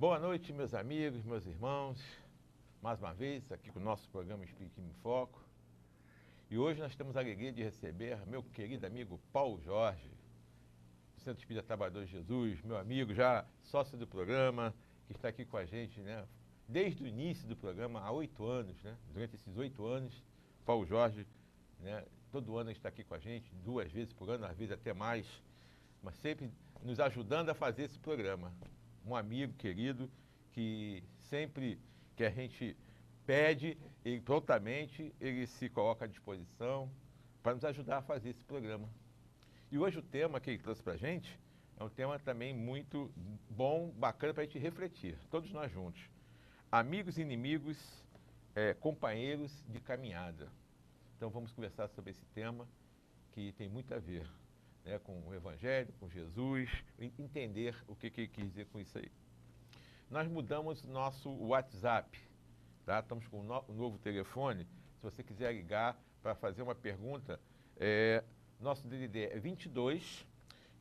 Boa noite, meus amigos, meus irmãos. Mais uma vez, aqui com o nosso programa Espiritismo em Foco. E hoje nós temos a alegria de receber meu querido amigo Paulo Jorge, do Centro Espírita Trabalhador de Jesus, meu amigo, já sócio do programa, que está aqui com a gente, né? Desde o início do programa, há 8 anos, né? Durante esses 8 anos, Paulo Jorge, né? Todo ano está aqui com a gente, 2 vezes por ano, às vezes até mais, mas sempre nos ajudando a fazer esse programa. Um amigo querido que sempre que a gente pede, ele prontamente ele se coloca à disposição para nos ajudar a fazer esse programa. E hoje o tema que ele trouxe para a gente é um tema também muito bom, bacana para a gente refletir, todos nós juntos. Amigos e inimigos, companheiros de caminhada. Então vamos conversar sobre esse tema que tem muito a ver, né, com o Evangelho, com Jesus, entender o que ele quis dizer com isso aí. Nós mudamos nosso WhatsApp, tá? Estamos com um novo telefone. Se você quiser ligar para fazer uma pergunta, nosso DDD é 22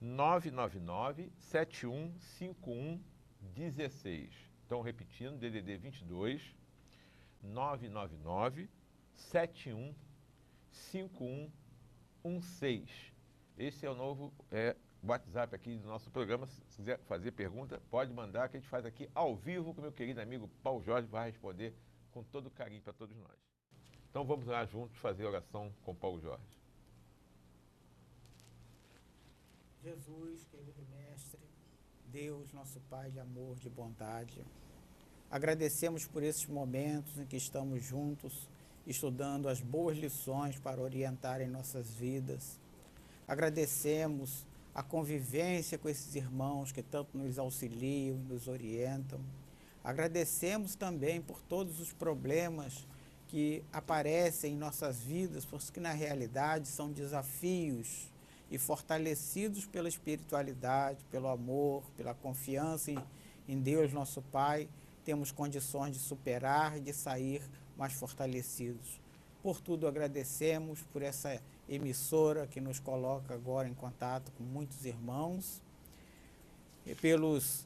999 7151 16. Então, repetindo, DDD 22 999 7151 16. Esse é o novo WhatsApp aqui do nosso programa. Se quiser fazer pergunta, pode mandar, que a gente faz aqui ao vivo com o meu querido amigo Paulo Jorge, vai responder com todo carinho para todos nós. Então vamos lá juntos fazer oração com Paulo Jorge. Jesus, querido Mestre, Deus, nosso Pai de amor, de bondade, agradecemos por esses momentos em que estamos juntos, estudando as boas lições para orientarem nossas vidas. Agradecemos a convivência com esses irmãos que tanto nos auxiliam e nos orientam. Agradecemos também por todos os problemas que aparecem em nossas vidas, porque na realidade são desafios, e fortalecidos pela espiritualidade, pelo amor, pela confiança em Deus, nosso Pai, temos condições de superar e de sair mais fortalecidos. Por tudo agradecemos por essa emissora que nos coloca agora em contato com muitos irmãos, e pelas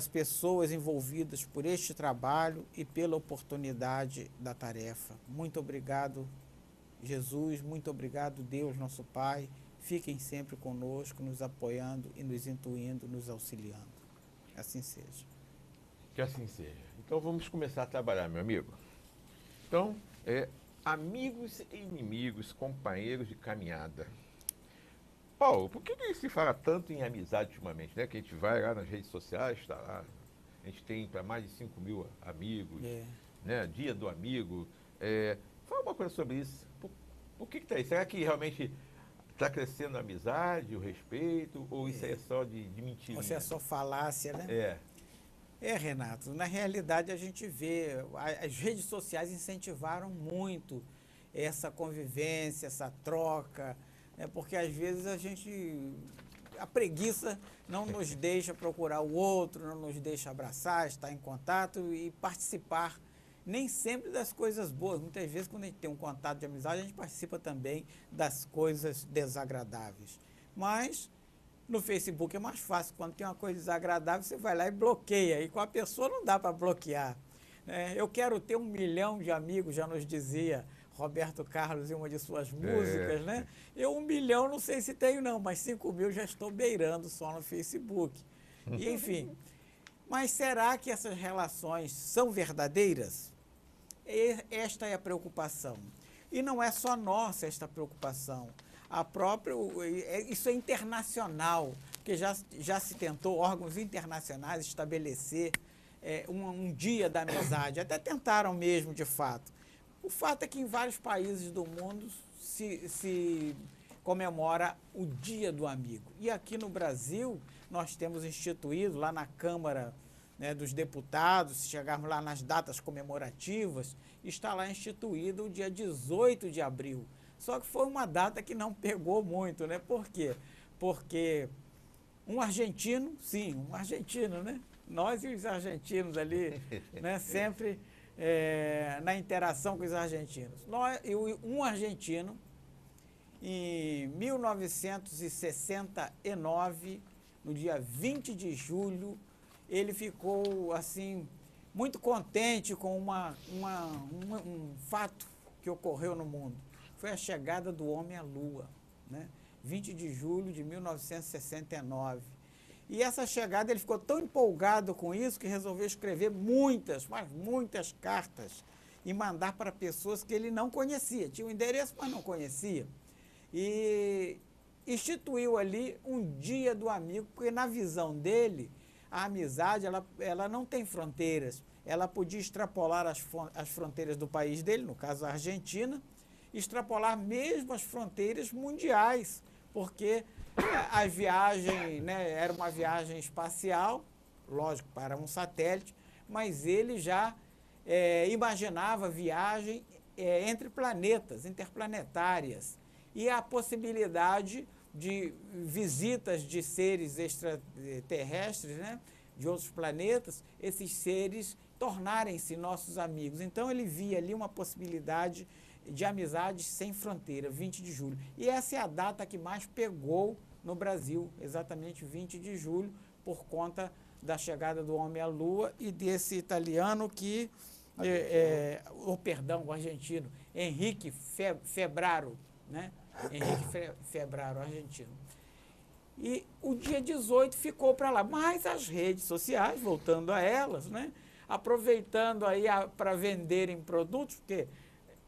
pessoas envolvidas por este trabalho e pela oportunidade da tarefa. Muito obrigado, Jesus, muito obrigado, Deus, nosso Pai. Fiquem sempre conosco, nos apoiando e nos intuindo, nos auxiliando. Assim seja. Que assim seja. Então vamos começar a trabalhar, meu amigo. Então, amigos e inimigos, companheiros de caminhada. Paulo, por que se fala tanto em amizade ultimamente, né? Que a gente vai lá nas redes sociais, está lá, a gente tem para mais de 5 mil amigos, né? Dia do amigo. Fala uma coisa sobre isso. Por que está aí? Será que realmente está crescendo a amizade, o respeito, ou isso é só de mentirinha? Isso é só falácia, né? Renato, na realidade a gente vê, as redes sociais incentivaram muito essa convivência, essa troca, né? Porque às vezes a preguiça não nos deixa procurar o outro, não nos deixa abraçar, estar em contato e participar, nem sempre das coisas boas. Muitas vezes quando a gente tem um contato de amizade, a gente participa também das coisas desagradáveis. Mas no Facebook é mais fácil, quando tem uma coisa desagradável, você vai lá e bloqueia, e com a pessoa não dá para bloquear. Eu quero ter 1 milhão de amigos, já nos dizia Roberto Carlos em uma de suas músicas, né? Eu 1 milhão não sei se tenho não, mas 5 mil já estou beirando só no Facebook. E, enfim, mas será que essas relações são verdadeiras? Esta é a preocupação. E não é só nossa esta preocupação. Isso é internacional, porque já se tentou, órgãos internacionais, estabelecer um dia da amizade. Até tentaram mesmo, de fato. O fato é que em vários países do mundo se comemora o Dia do Amigo. E aqui no Brasil, nós temos instituído, lá na Câmara, né, dos Deputados, se chegarmos lá nas datas comemorativas, está lá instituído o dia 18 de abril. Só que foi uma data que não pegou muito, né? Por quê? Porque um argentino, né? Nós e os argentinos ali, né? Sempre na interação com os argentinos. Um argentino, em 1969, no dia 20 de julho, ele ficou assim muito contente com um fato que ocorreu no mundo. Foi a chegada do homem à Lua, né? 20 de julho de 1969. E essa chegada, ele ficou tão empolgado com isso que resolveu escrever muitas, mas muitas cartas e mandar para pessoas que ele não conhecia. Tinha um endereço, mas não conhecia. E instituiu ali um dia do amigo, porque na visão dele, a amizade ela não tem fronteiras. Ela podia extrapolar as fronteiras do país dele, no caso a Argentina, extrapolar mesmo as fronteiras mundiais, porque a viagem, né, era uma viagem espacial, lógico, para um satélite, mas ele já imaginava viagem entre planetas, interplanetárias, e a possibilidade de visitas de seres extraterrestres, né, de outros planetas, esses seres tornarem-se nossos amigos. Então ele via ali uma possibilidade de amizade sem fronteira, 20 de julho. E essa é a data que mais pegou no Brasil, exatamente 20 de julho, por conta da chegada do homem à Lua e desse italiano que, o argentino, Henrique Febraro, né? Henrique Febraro, argentino. E o dia 18 ficou para lá. Mas as redes sociais, voltando a elas, né? Aproveitando aí para venderem produtos, porque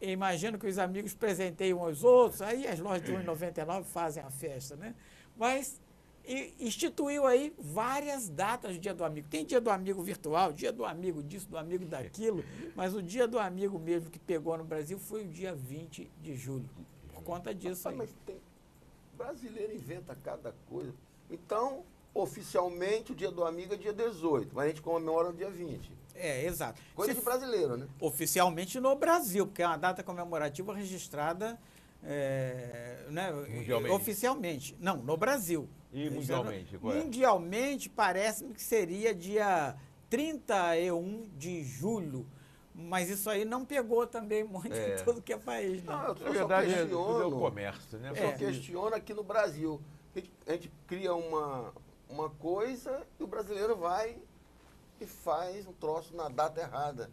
imagino que os amigos presenteiam aos outros, aí as lojas de R$ 1,99 fazem a festa, né? Mas instituiu aí várias datas do Dia do Amigo. Tem Dia do Amigo virtual, Dia do Amigo disso, do Amigo daquilo, mas o Dia do Amigo mesmo que pegou no Brasil foi o dia 20 de julho. Por conta disso aí. Mas brasileiro inventa cada coisa. Então, oficialmente, o Dia do Amigo é dia 18, mas a gente comemora no dia 20. Exato. Coisa de brasileiro, né? Oficialmente no Brasil, porque é uma data comemorativa registrada né, oficialmente. Não, no Brasil. E mundialmente? Mundialmente, parece-me que seria dia 31 de julho. Mas isso aí não pegou também muito em todo que é país, não. Não, na verdade, é o comércio, né? Eu só questiono aqui no Brasil. A gente cria uma coisa e o brasileiro vai e faz um troço na data errada.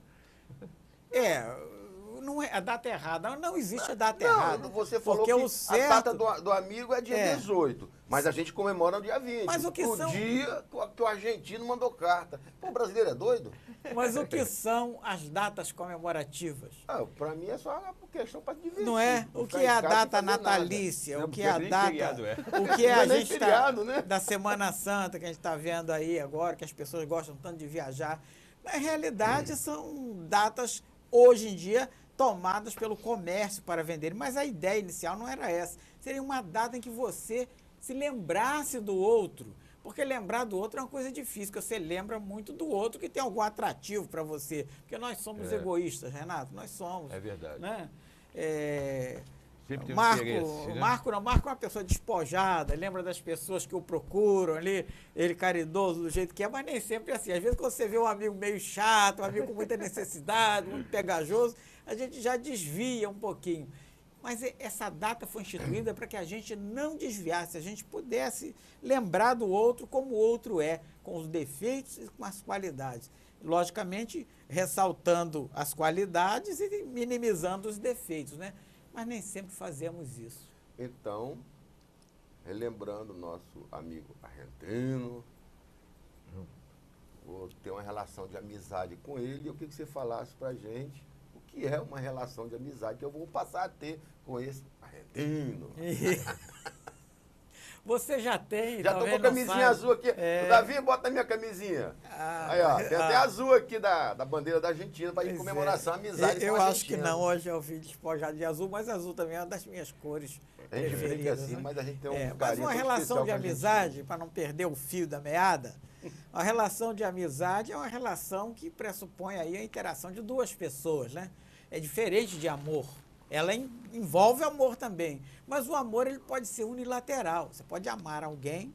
Não é a data errada, não existe a data errada. Você falou que a data do amigo é dia 18, mas a gente comemora no dia 20. Mas o dia que o argentino mandou carta. Pô, o brasileiro é doido? Mas o que são as datas comemorativas? Para mim é só uma questão para divertir. Não é? O que é a data natalícia? O que é a data... O que é a gente da Semana Santa que a gente está vendo aí agora, que as pessoas gostam tanto de viajar. Na realidade, são datas, hoje em dia, tomadas pelo comércio para vender. Mas a ideia inicial não era essa. Seria uma data em que você se lembrasse do outro. Porque lembrar do outro é uma coisa difícil, porque você lembra muito do outro que tem algum atrativo para você. Porque nós somos egoístas, Renato, nós somos. É verdade. Né? Sempre tem Marco é uma pessoa despojada, lembra das pessoas que o procuram ali, ele caridoso do jeito que é, mas nem sempre é assim. Às vezes quando você vê um amigo meio chato, um amigo com muita necessidade, muito pegajoso, a gente já desvia um pouquinho. Mas essa data foi instituída para que a gente não desviasse, a gente pudesse lembrar do outro como o outro é, com os defeitos e com as qualidades. Logicamente, ressaltando as qualidades e minimizando os defeitos, né? Mas nem sempre fazemos isso. Então, relembrando nosso amigo argentino, vou ter uma relação de amizade com ele, e eu queria que você falasse para a gente o que é uma relação de amizade que eu vou passar a ter com esse argentino. Você já tem, já tô com a camisinha azul aqui. Davi, bota a minha camisinha. Aí, ó, tem até azul aqui da bandeira da Argentina para ir comemoração, amizade eu acho que não, hoje eu vi despojado de azul, mas azul também é uma das minhas cores preferidas. Assim, né? Mas a gente tem mas uma relação de amizade, para não perder o fio da meada, a relação de amizade é uma relação que pressupõe aí a interação de duas pessoas, né? É diferente de amor. Ela envolve amor também, mas o amor ele pode ser unilateral. Você pode amar alguém,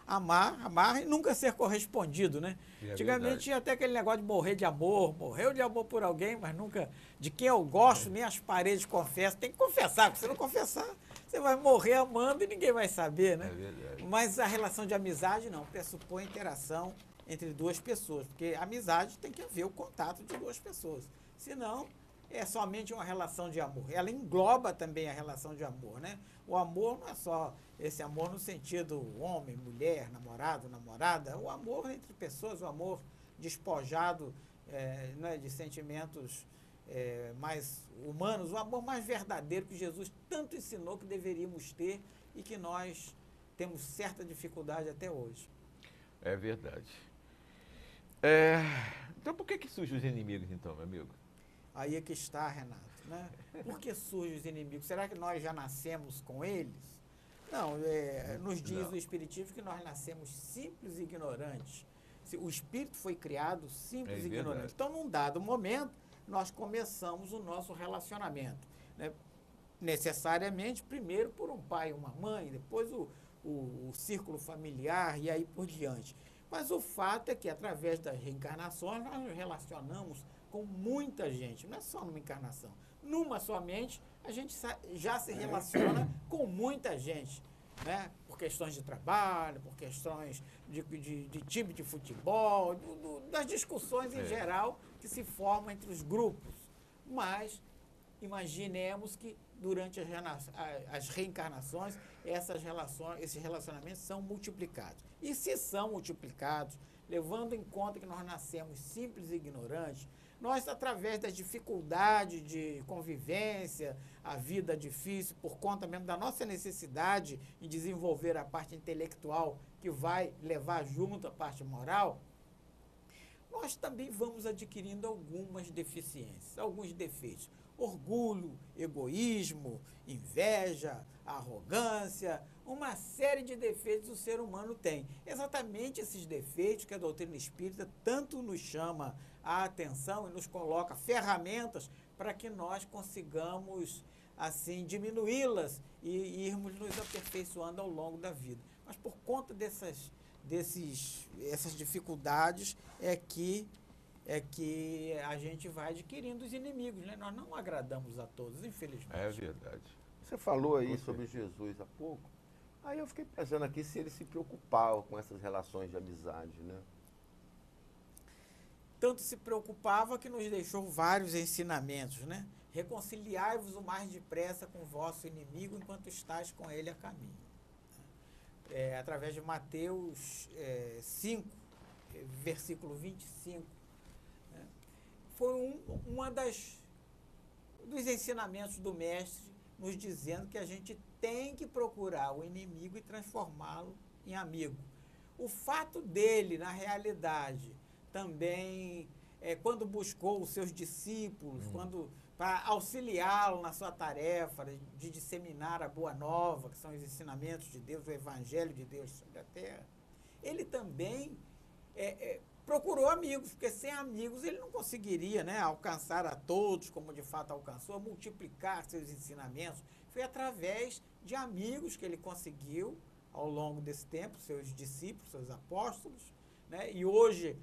amar e nunca ser correspondido, né? Antigamente tinha até aquele negócio de morrer de amor, morreu de amor por alguém, mas nunca, de quem eu gosto, nem as paredes confessam. Tem que confessar, porque se não confessar, você vai morrer amando e ninguém vai saber, né? É verdade. Mas a relação de amizade não, pressupõe interação entre duas pessoas, porque amizade tem que haver o contato de duas pessoas. Senão, é somente uma relação de amor. Ela engloba também a relação de amor, né? O amor não é só esse amor no sentido homem, mulher, namorado, namorada. O amor entre pessoas, o amor despojado né, de sentimentos mais humanos, o amor mais verdadeiro que Jesus tanto ensinou que deveríamos ter e que nós temos certa dificuldade até hoje. É verdade. Então por que surgem os inimigos, então, meu amigo? Aí é que está, Renato, né? Por que surgem os inimigos? Será que nós já nascemos com eles? Não, nos diz o Espiritismo que nós nascemos simples e ignorantes. O espírito foi criado simples e ignorante. Então, num dado momento, nós começamos o nosso relacionamento, né? Necessariamente, primeiro por um pai e uma mãe, depois o círculo familiar e aí por diante. Mas o fato é que, através das reencarnações, nós nos relacionamos com muita gente, não é só numa encarnação. Numa somente, a gente já se relaciona com muita gente, né? Por questões de trabalho, por questões de time de futebol, das discussões em geral que se formam entre os grupos. Mas imaginemos que durante as reencarnações esses relacionamentos são multiplicados. E se são multiplicados, levando em conta que nós nascemos simples e ignorantes, nós, através das dificuldades de convivência, a vida difícil, por conta mesmo da nossa necessidade em desenvolver a parte intelectual que vai levar junto a parte moral, nós também vamos adquirindo algumas deficiências, alguns defeitos. Orgulho, egoísmo, inveja, arrogância, uma série de defeitos o ser humano tem. Exatamente esses defeitos que a doutrina espírita tanto nos chama a atenção e nos coloca ferramentas para que nós consigamos, assim, diminuí-las e irmos nos aperfeiçoando ao longo da vida. Mas por conta dessas dificuldades é que a gente vai adquirindo os inimigos, né? Nós não agradamos a todos, infelizmente. É verdade. Você falou aí sobre Jesus há pouco. Aí eu fiquei pensando aqui se ele se preocupava com essas relações de amizade, né? Tanto se preocupava que nos deixou vários ensinamentos, né? Reconciliai-vos o mais depressa com o vosso inimigo enquanto estáis com ele a caminho. Através de Mateus 5, versículo 25, foi uma dos ensinamentos do mestre, nos dizendo que a gente tem que procurar o inimigo e transformá-lo em amigo. O fato dele, na realidade, também, quando buscou os seus discípulos, para auxiliá-lo na sua tarefa de disseminar a boa nova, que são os ensinamentos de Deus, o evangelho de Deus sobre a terra, ele também procurou amigos, porque sem amigos ele não conseguiria, né, alcançar a todos, como de fato alcançou, multiplicar seus ensinamentos. Foi através de amigos que ele conseguiu, ao longo desse tempo, seus discípulos, seus apóstolos, né, e hoje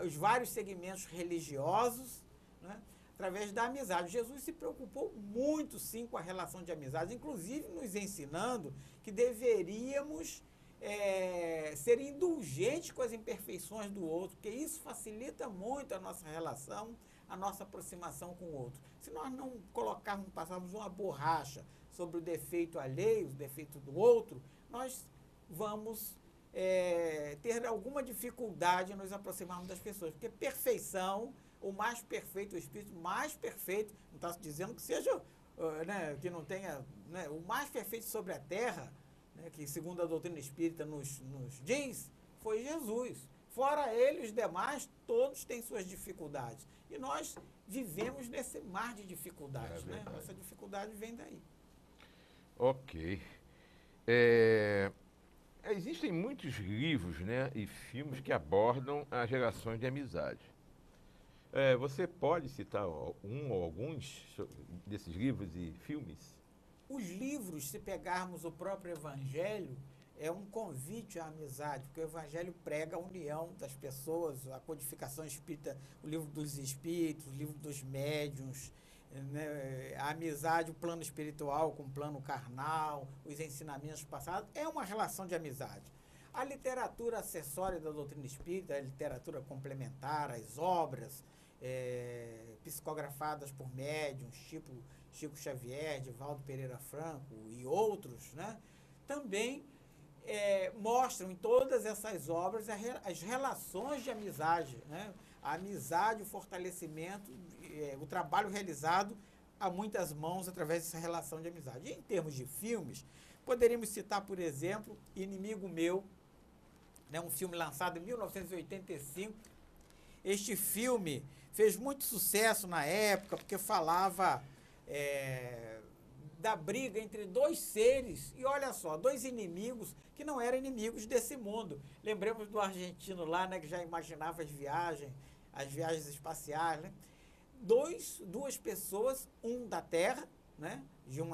os vários segmentos religiosos, né, através da amizade. Jesus se preocupou muito, sim, com a relação de amizade, inclusive nos ensinando que deveríamos ser indulgentes com as imperfeições do outro, porque isso facilita muito a nossa relação, a nossa aproximação com o outro. Se nós não passarmos uma borracha sobre o defeito alheio, o defeito do outro, nós vamos ter alguma dificuldade em nos aproximarmos das pessoas, porque perfeição, o mais perfeito, o espírito mais perfeito, não está dizendo que seja, que não tenha, né, o mais perfeito sobre a terra, né, que segundo a doutrina espírita nos diz, foi Jesus. Fora ele, os demais, todos têm suas dificuldades. E nós vivemos nesse mar de dificuldades, né? Nossa dificuldade vem daí. Ok. Existem muitos livros, né, e filmes que abordam as relações de amizade. Você pode citar um ou alguns desses livros e filmes? Os livros, se pegarmos o próprio Evangelho, é um convite à amizade, porque o Evangelho prega a união das pessoas, a codificação espírita, o livro dos espíritos, o livro dos médiuns, né, a amizade, o plano espiritual com o plano carnal, os ensinamentos passados, é uma relação de amizade. A literatura acessória da doutrina espírita, a literatura complementar, as obras psicografadas por médiuns, tipo Chico Xavier, Divaldo Pereira Franco e outros, né, também mostram em todas essas obras as relações de amizade, né, a amizade, o fortalecimento, o trabalho realizado a muitas mãos através dessa relação de amizade. E em termos de filmes, poderíamos citar, por exemplo, Inimigo Meu, né, um filme lançado em 1985. Este filme fez muito sucesso na época, porque falava da briga entre dois seres, e olha só, dois inimigos que não eram inimigos desse mundo. Lembremos do argentino lá, né, que já imaginava as viagens espaciais, né? Duas pessoas, um da Terra, né,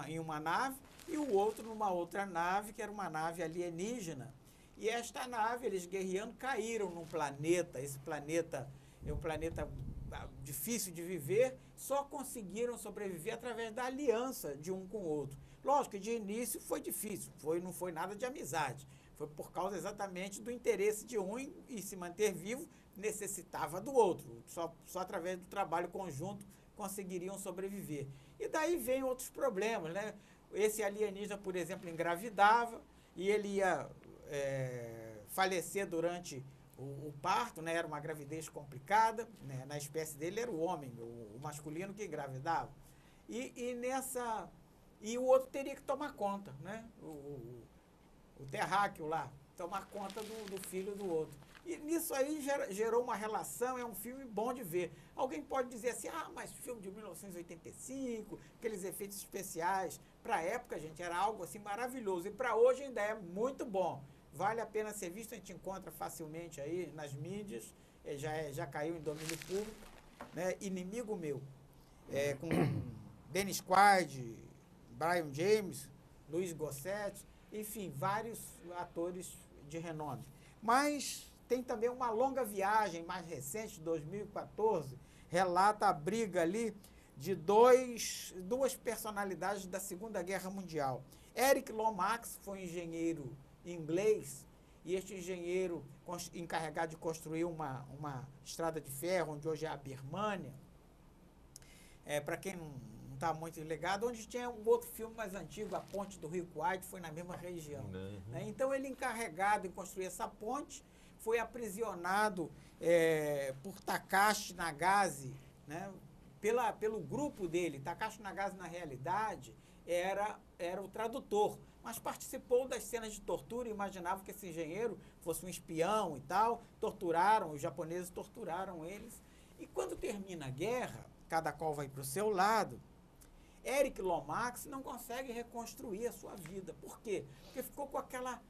em uma nave, e o outro numa outra nave, que era uma nave alienígena. E esta nave, eles guerreando, caíram num planeta. Esse planeta é um planeta difícil de viver, só conseguiram sobreviver através da aliança de um com o outro. Lógico que de início foi difícil, não foi nada de amizade. Foi por causa exatamente do interesse de um e se manter vivo necessitava do outro. Só através do trabalho conjunto conseguiriam sobreviver. E daí vem outros problemas, né? Esse alienígena, por exemplo, engravidava e ele ia falecer durante o parto, né? Era uma gravidez complicada, né? Na espécie dele era o homem, o masculino que engravidava. E o outro teria que tomar conta, né? O terráqueo lá, tomar conta do filho do outro. E nisso aí gerou uma relação, é um filme bom de ver. Alguém pode dizer assim, mas filme de 1985, aqueles efeitos especiais, para a época, gente, era algo assim maravilhoso. E para hoje ainda é muito bom. Vale a pena ser visto, a gente encontra facilmente aí nas mídias, já caiu em domínio público, né? Inimigo Meu, com Dennis Quaid, Brian James, Luiz Gossetti, enfim, vários atores de renome. Mas tem também uma longa viagem mais recente, de 2014, relata a briga ali de duas personalidades da Segunda Guerra Mundial. Eric Lomax foi um engenheiro inglês, e este engenheiro encarregado de construir uma estrada de ferro, onde hoje é a Birmânia, para quem não está muito ligado, onde tinha um outro filme mais antigo, A Ponte do Rio Kwai, foi na mesma região. Uhum. Né? Então, ele encarregado em construir essa ponte, foi aprisionado por Takashi Nagase, né? Pelo grupo dele. Takashi Nagase, na realidade, era o tradutor, mas participou das cenas de tortura e imaginava que esse engenheiro fosse um espião e tal. Os japoneses torturaram eles. E quando termina a guerra, cada qual vai para o seu lado, Eric Lomax não consegue reconstruir a sua vida. Por quê? Porque ficou com aquela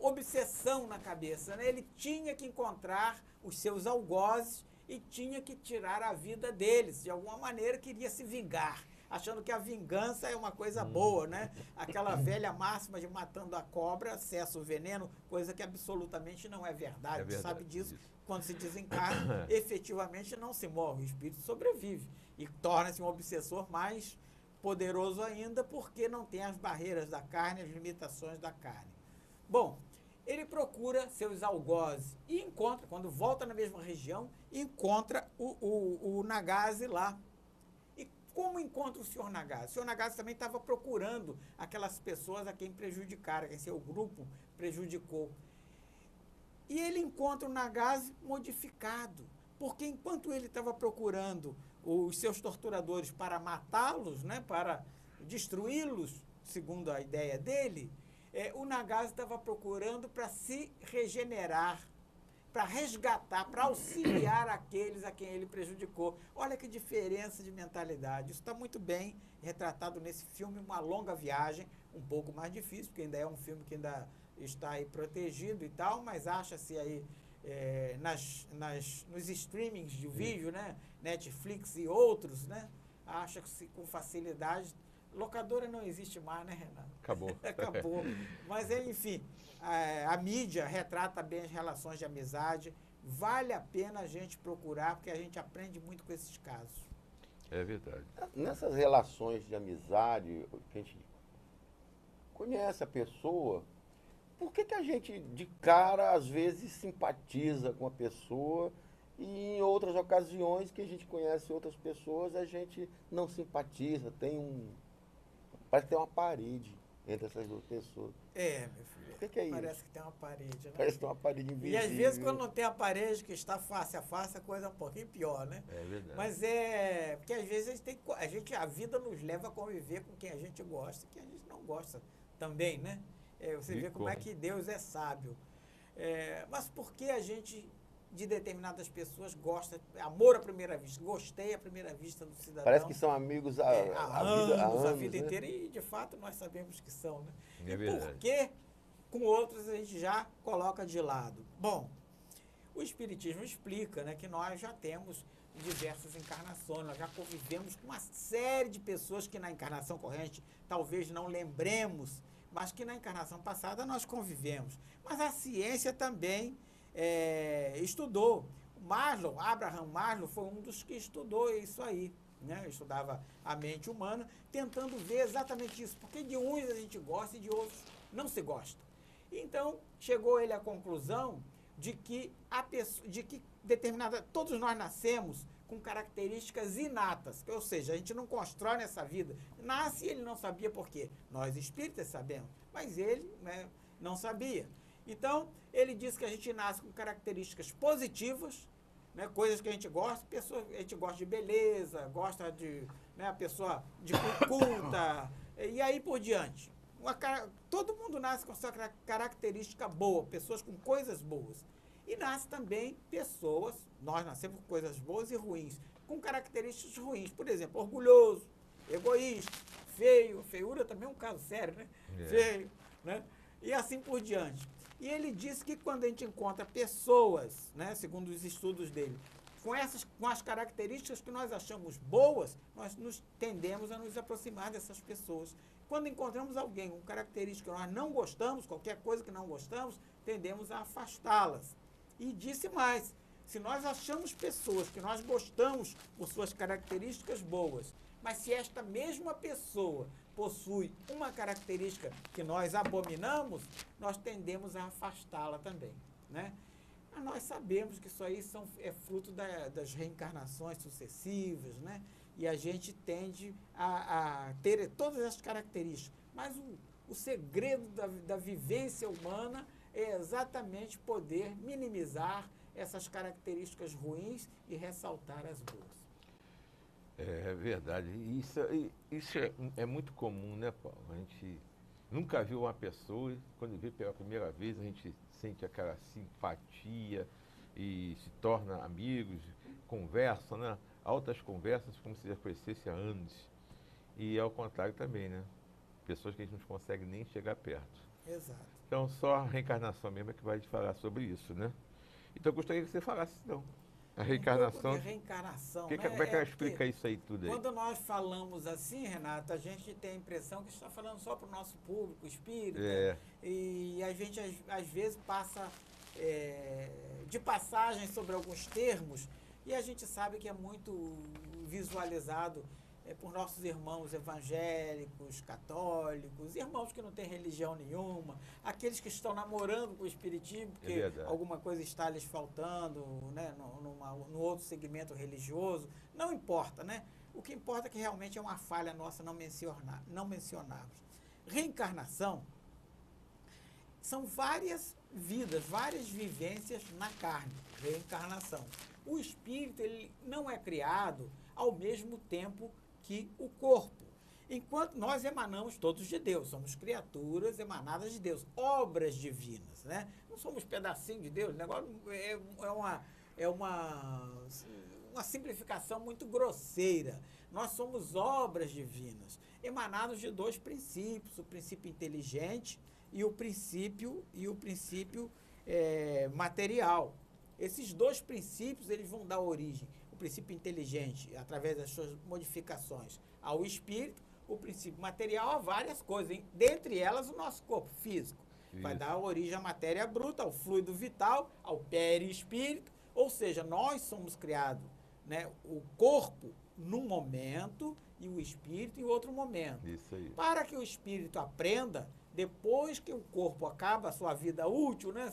obsessão na cabeça, né? Ele tinha que encontrar os seus algozes e tinha que tirar a vida deles. De alguma maneira, queria se vingar, achando que a vingança é uma coisa boa, né? Aquela velha máxima de matando a cobra, cessa o veneno, coisa que absolutamente não é verdade. É verdade, Sabe disso? isso. Quando se desencarna, efetivamente não se morre, o espírito sobrevive e torna-se um obsessor mais poderoso ainda, porque não tem as barreiras da carne, as limitações da carne. Bom, ele procura seus algozes e encontra, quando volta na mesma região, encontra o Nagase lá. E como encontra o senhor Nagase? O senhor Nagase também estava procurando aquelas pessoas a quem prejudicaram, a quem seu grupo prejudicou. E ele encontra o Nagase modificado, porque enquanto ele estava procurando os seus torturadores para matá-los, né, para destruí-los, segundo a ideia dele, o Nagase estava procurando para se regenerar, para resgatar, para auxiliar aqueles a quem ele prejudicou. Olha que diferença de mentalidade. Isso está muito bem retratado nesse filme, Uma Longa Viagem, um pouco mais difícil, porque ainda é um filme que ainda está aí protegido e tal, mas acha-se aí nos streamings de vídeo, né? Netflix e outros, né? Acha-se com facilidade. Locadora não existe mais, né, Renato? Acabou. Acabou. Mas, enfim, a mídia retrata bem as relações de amizade. Vale a pena a gente procurar, porque a gente aprende muito com esses casos. É verdade. Nessas relações de amizade, que a gente conhece a pessoa, por que a gente, de cara, às vezes simpatiza com a pessoa e em outras ocasiões que a gente conhece outras pessoas, a gente não simpatiza, parece que tem uma parede entre essas duas pessoas. Meu filho. O que é isso? Parece que tem uma parede, né? Parece que tem uma parede invisível. E às vezes quando não tem a parede que está face a face, a coisa é um pouquinho pior, né? É verdade. Mas porque às vezes a vida nos leva a conviver com quem a gente gosta e quem a gente não gosta também, né? Você vê como é que Deus é sábio. Mas por que a gente, de determinadas pessoas, gosta, amor à primeira vista, gostei à primeira vista do cidadão? Parece que são amigos há a vida né? inteira, e de fato nós sabemos que são, né? É E verdade. por que com outros a gente já coloca de lado? Bom, o Espiritismo explica, né, que nós já temos diversas encarnações, nós já convivemos com uma série de pessoas que na encarnação corrente talvez não lembremos, mas que na encarnação passada nós convivemos. Mas a ciência também estudou. Abraham Maslow foi um dos que estudou isso aí, né? Estudava a mente humana, tentando ver exatamente isso, porque de uns a gente gosta e de outros não se gosta. Então, chegou ele à conclusão de que todos nós nascemos com características inatas, ou seja, a gente não constrói nessa vida. Nasce e ele não sabia por quê. Nós espíritas sabemos, mas ele, né, não sabia. Então, ele disse que a gente nasce com características positivas, né, coisas que a gente gosta, a gente gosta de beleza, gosta de, né, a pessoa de culta, e aí por diante. Todo mundo nasce com sua característica boa, pessoas com coisas boas. E nasce também pessoas, nós nascemos com coisas boas e ruins, com características ruins. Por exemplo, orgulhoso, egoísta, feio. Feiura também é um caso sério, né? Feio, né? E assim por diante. E ele disse que quando a gente encontra pessoas, né, segundo os estudos dele, com as características que nós achamos boas, nós tendemos a nos aproximar dessas pessoas. Quando encontramos alguém com características que nós não gostamos, qualquer coisa que não gostamos, tendemos a afastá-las. E disse mais, se nós achamos pessoas que nós gostamos por suas características boas, mas se esta mesma pessoa possui uma característica que nós abominamos, nós tendemos a afastá-la também, né? Mas nós sabemos que isso aí é fruto das reencarnações sucessivas, né? E a gente tende a ter todas essas características. Mas o segredo da vivência humana é exatamente poder minimizar essas características ruins e ressaltar as boas. É verdade. Isso é muito comum, né, Paulo? A gente nunca viu uma pessoa, quando vê pela primeira vez, a gente sente aquela simpatia e se torna amigos, conversa, né? Altas conversas como se já conhecesse há anos. E ao contrário também, né? Pessoas que a gente não consegue nem chegar perto. Exato. Então, só a reencarnação mesmo é que vai te falar sobre isso, né? Então, eu gostaria que você falasse, então, a reencarnação. Reencarnação, né? Como é que ela explica isso aí tudo aí? Quando nós falamos assim, Renato, a gente tem a impressão que está falando só para o nosso público espírita. E a gente, às vezes, passa de passagem sobre alguns termos e a gente sabe que é muito visualizado por nossos irmãos evangélicos, católicos, irmãos que não têm religião nenhuma, aqueles que estão namorando com o espiritismo, porque alguma coisa está lhes faltando, né, no outro segmento religioso, não importa, né? O que importa é que realmente é uma falha nossa não mencionarmos. Reencarnação são várias vidas, várias vivências na carne, reencarnação. O espírito ele não é criado ao mesmo tempo que o corpo. Enquanto nós emanamos todos de Deus, somos criaturas emanadas de Deus, obras divinas, né? Não somos pedacinho de Deus, o negócio é uma simplificação muito grosseira. Nós somos obras divinas, emanados de dois princípios, o princípio inteligente e o princípio material. Esses dois princípios eles vão dar origem, o princípio inteligente, através das suas modificações, ao espírito, o princípio material a várias coisas, hein? Dentre elas o nosso corpo físico. Isso. Vai dar origem à matéria bruta, ao fluido vital, ao perispírito, ou seja, nós somos criados, né, o corpo num momento e o espírito em outro momento. Isso aí. Para que o espírito aprenda, depois que o corpo acaba a sua vida útil, né,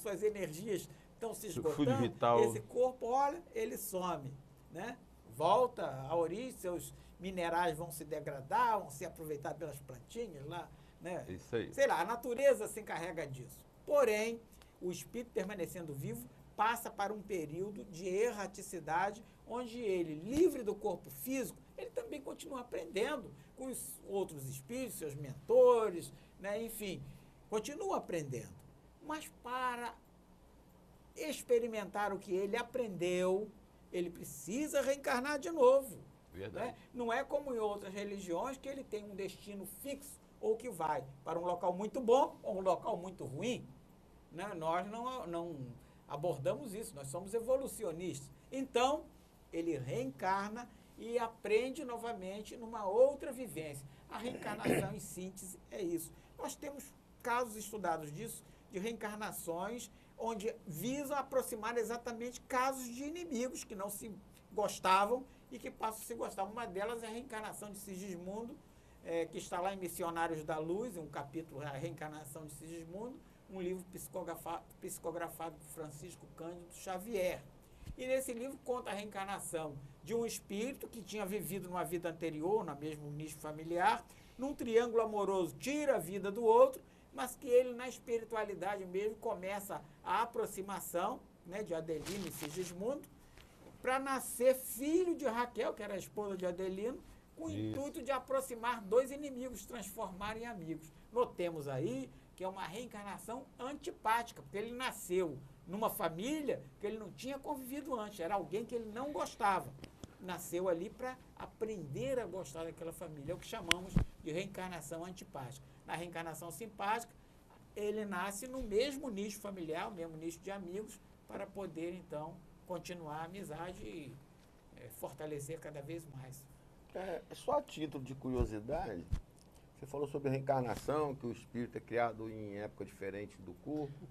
suas energias estão se esgotando, vital. esse corpo, olha, ele some, né? Volta à origem, seus minerais vão se degradar, vão ser aproveitados pelas plantinhas lá, né? Isso aí. Sei lá, a natureza se encarrega disso. Porém, o espírito permanecendo vivo passa para um período de erraticidade, onde ele, livre do corpo físico, ele também continua aprendendo com os outros espíritos, seus mentores, né? Enfim, continua aprendendo. Mas para experimentar o que ele aprendeu, ele precisa reencarnar de novo. Verdade. Né? Não é como em outras religiões que ele tem um destino fixo ou que vai para um local muito bom ou um local muito ruim. Né? Nós não abordamos isso, nós somos evolucionistas. Então, ele reencarna e aprende novamente numa outra vivência. A reencarnação, em síntese, é isso. Nós temos casos estudados disso, de reencarnações, onde visam aproximar exatamente casos de inimigos que não se gostavam e que passam a se gostar. Uma delas é a reencarnação de Sigismundo, que está lá em Missionários da Luz, um capítulo, a reencarnação de Sigismundo, um livro psicografado por Francisco Cândido Xavier. E nesse livro conta a reencarnação de um espírito que tinha vivido numa vida anterior, no mesmo nicho familiar, num triângulo amoroso, tira a vida do outro, mas que ele, na espiritualidade mesmo, começa a aproximação, né, de Adelino e Sigismundo, para nascer filho de Raquel, que era a esposa de Adelino, com o intuito de aproximar dois inimigos, transformar em amigos. Notemos aí que é uma reencarnação antipática, porque ele nasceu numa família que ele não tinha convivido antes, era alguém que ele não gostava. Nasceu ali para aprender a gostar daquela família, é o que chamamos de reencarnação antipática. Na reencarnação simpática, ele nasce no mesmo nicho familiar, o mesmo nicho de amigos, para poder, então, continuar a amizade e fortalecer cada vez mais. Só a título de curiosidade, você falou sobre reencarnação, que o espírito é criado em época diferente do corpo,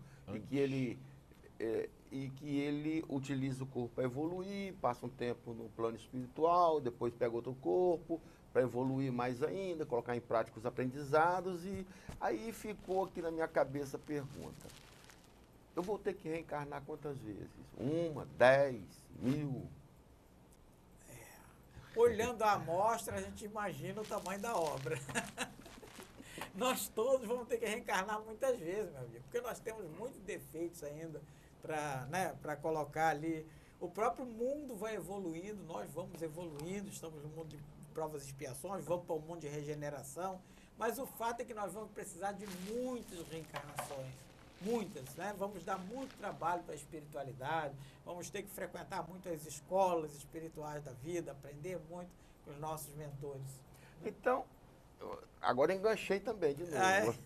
e que ele utiliza o corpo para evoluir, passa um tempo no plano espiritual, depois pega outro corpo para evoluir mais ainda, colocar em prática os aprendizados, e aí ficou aqui na minha cabeça a pergunta: eu vou ter que reencarnar quantas vezes? 1, 10, 1000? Olhando a amostra, a gente imagina o tamanho da obra. Nós todos vamos ter que reencarnar muitas vezes, meu amigo, porque nós temos muitos defeitos ainda para colocar ali. O próprio mundo vai evoluindo, nós vamos evoluindo, estamos no mundo de provas e expiações, vamos para o mundo de regeneração, mas o fato é que nós vamos precisar de muitas reencarnações. Muitas, né? Vamos dar muito trabalho para a espiritualidade, vamos ter que frequentar muito as escolas espirituais da vida, aprender muito com os nossos mentores. Então, agora enganchei também de novo.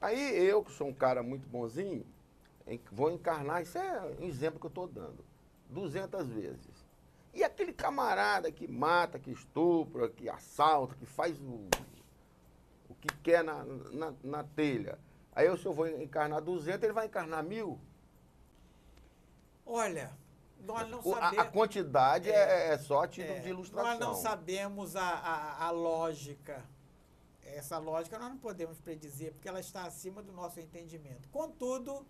Aí eu, que sou um cara muito bonzinho, vou encarnar, isso é um exemplo que eu estou dando, 200 vezes. E aquele camarada que mata, que estupra, que assalta, que faz o que quer na telha. Aí se eu vou encarnar 200, ele vai encarnar 1000? Olha, nós não sabemos... A quantidade é só título de ilustração. Nós não sabemos a lógica. Essa lógica nós não podemos predizer, porque ela está acima do nosso entendimento. Contudo,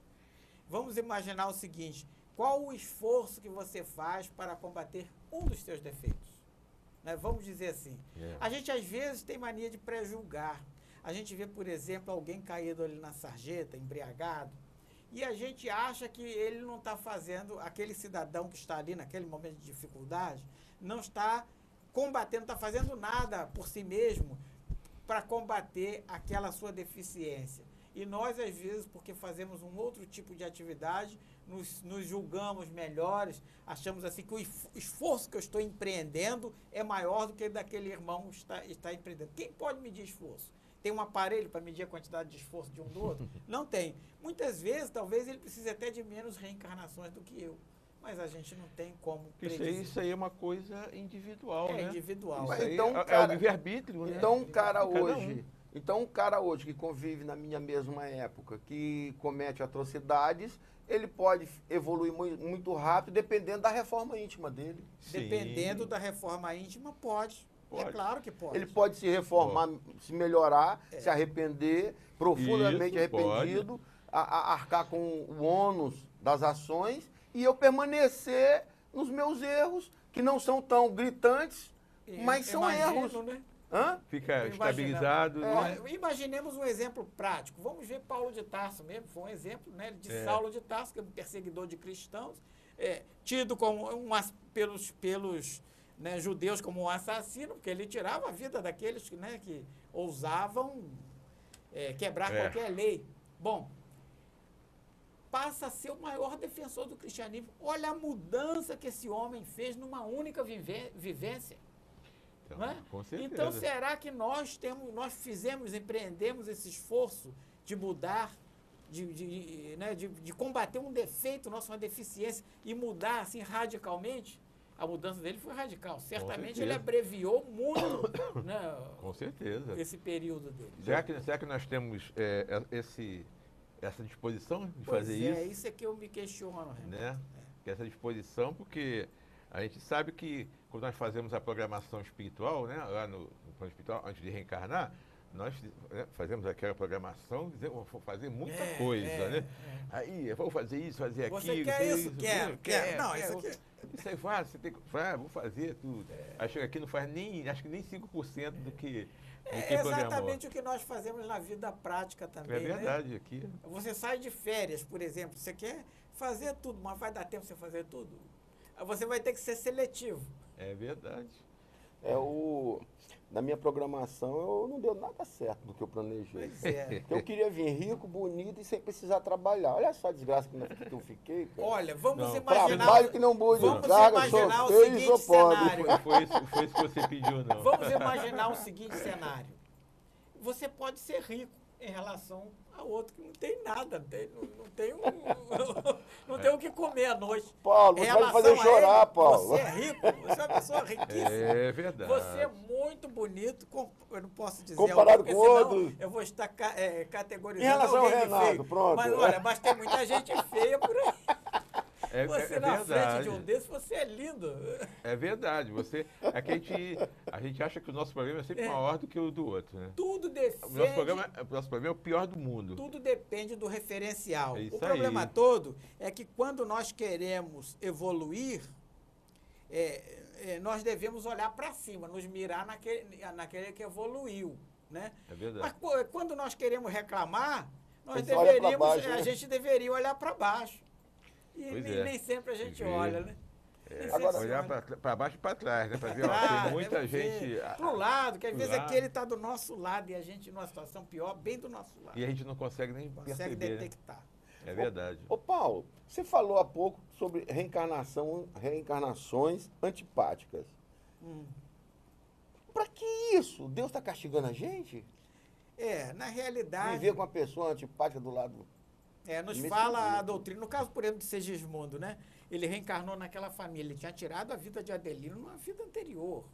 vamos imaginar o seguinte: qual o esforço que você faz para combater um dos seus defeitos? Né? Vamos dizer assim. A gente, às vezes, tem mania de pré-julgar. A gente vê, por exemplo, alguém caído ali na sarjeta, embriagado, e a gente acha que ele não está fazendo, aquele cidadão que está ali naquele momento de dificuldade, não está combatendo, não está fazendo nada por si mesmo para combater aquela sua deficiência. E nós, às vezes, porque fazemos um outro tipo de atividade, nos julgamos melhores, achamos assim que o esforço que eu estou empreendendo é maior do que daquele irmão que está empreendendo. Quem pode medir esforço? Tem um aparelho para medir a quantidade de esforço de um do outro? Não tem. Muitas vezes, talvez ele precise até de menos reencarnações do que eu. Mas a gente não tem como predizer. Isso aí é uma coisa individual, né? É individual. Isso aí então, é o livre-arbítrio, né? Então, um cara hoje que convive na minha mesma época, que comete atrocidades, ele pode evoluir muito rápido, dependendo da reforma íntima dele. Sim. Dependendo da reforma íntima, pode. Pode. É claro que pode. Ele pode se reformar, se melhorar, se arrepender, profundamente Isso, arrependido, arcar com o ônus das ações e eu permanecer nos meus erros, que não são tão gritantes, mas são erros. Né? Hã? Fica estabilizado. Imaginemos um exemplo prático. Vamos ver Paulo de Tarso mesmo, foi um exemplo, né, de Saulo de Tarso, que é um perseguidor de cristãos, tido como pelos né, judeus como um assassino, porque ele tirava a vida daqueles né, que ousavam quebrar qualquer lei. Bom, passa a ser o maior defensor do cristianismo. Olha a mudança que esse homem fez numa única vivência. Então, não é? Com certeza. Então, será que nós empreendemos esse esforço de mudar, de combater um defeito nosso, uma deficiência, e mudar assim radicalmente? A mudança dele foi radical. Certamente ele abreviou muito né, com certeza. esse período dele. Será que nós temos essa disposição de fazer isso? Isso é que eu me questiono, né? Essa disposição, porque a gente sabe que quando nós fazemos a programação espiritual, né, lá no plano espiritual, antes de reencarnar, nós fazemos aquela programação, vamos fazer muita coisa, né? Aí, vou fazer isso, fazer aquilo. Você quer isso? Quer. Não, isso aqui... Isso aí faz, você tem que... vou fazer tudo. Aí chega aqui, não faz nem, acho que nem 5% do que programou. Exatamente o que nós fazemos na vida prática também. É verdade, né? aqui. Você sai de férias, por exemplo, você quer fazer tudo, mas vai dar tempo você fazer tudo? Você vai ter que ser seletivo. É verdade. Na minha programação, não deu nada certo do que eu planejei. Pois é. Eu queria vir rico, bonito e sem precisar trabalhar. Olha só a desgraça que eu fiquei, cara. Olha, vamos Trabalho que não mude. Vamos imaginar o seguinte cenário. Foi isso que você pediu, não. Vamos imaginar o seguinte cenário. Você pode ser rico em relação a outro que não tem nada, não tem o que comer à noite. Paulo, você vai me fazer chorar, Paulo. Você é rico, você é uma pessoa riquíssima. É verdade. Você é muito bonito, eu não posso dizer comparado com outros. Eu vou estar categorizando em relação alguém ao Renato, feio. pronto. Mas olha, tem muita gente feia por aí. Você na verdade. frente de um desses, você é lindo. É verdade. A gente acha que o nosso problema é sempre maior do que o do outro, né? Tudo depende. O nosso problema é o pior do mundo. Tudo depende do referencial. É isso o problema aí. todo é que quando nós queremos evoluir, nós devemos olhar para cima, nos mirar naquele que evoluiu, né? É verdade. Mas quando nós queremos reclamar, a gente deveria olhar para baixo. E nem sempre a gente olha, né? Agora, olhar para baixo e para trás, né? Para ver, tem muita gente... Para o lado, que às vezes aquele está do nosso lado e a gente numa situação pior, bem do nosso lado. E a gente não consegue nem perceber, detectar. Né? É verdade. Ô Paulo, você falou há pouco sobre reencarnações antipáticas. Para que isso? Deus está castigando a gente? Na realidade... Viver com uma pessoa antipática do lado... nos fala a doutrina, no caso, por exemplo, de Segismundo, né? Ele reencarnou naquela família, ele tinha tirado a vida de Adelino numa vida anterior.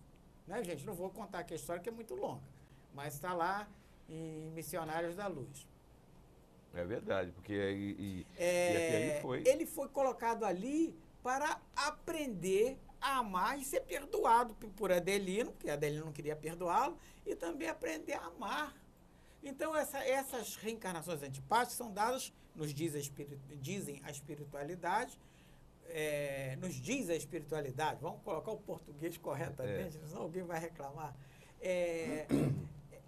Né, gente? Não vou contar aqui a história, que é muito longa, mas está lá em Missionários da Luz. É verdade, porque até aí foi. Ele foi colocado ali para aprender a amar e ser perdoado por Adelino, porque Adelino não queria perdoá-lo, e também aprender a amar. Então, essas reencarnações antipáticas são dadas, dizem a espiritualidade, vamos colocar o português corretamente, senão alguém vai reclamar,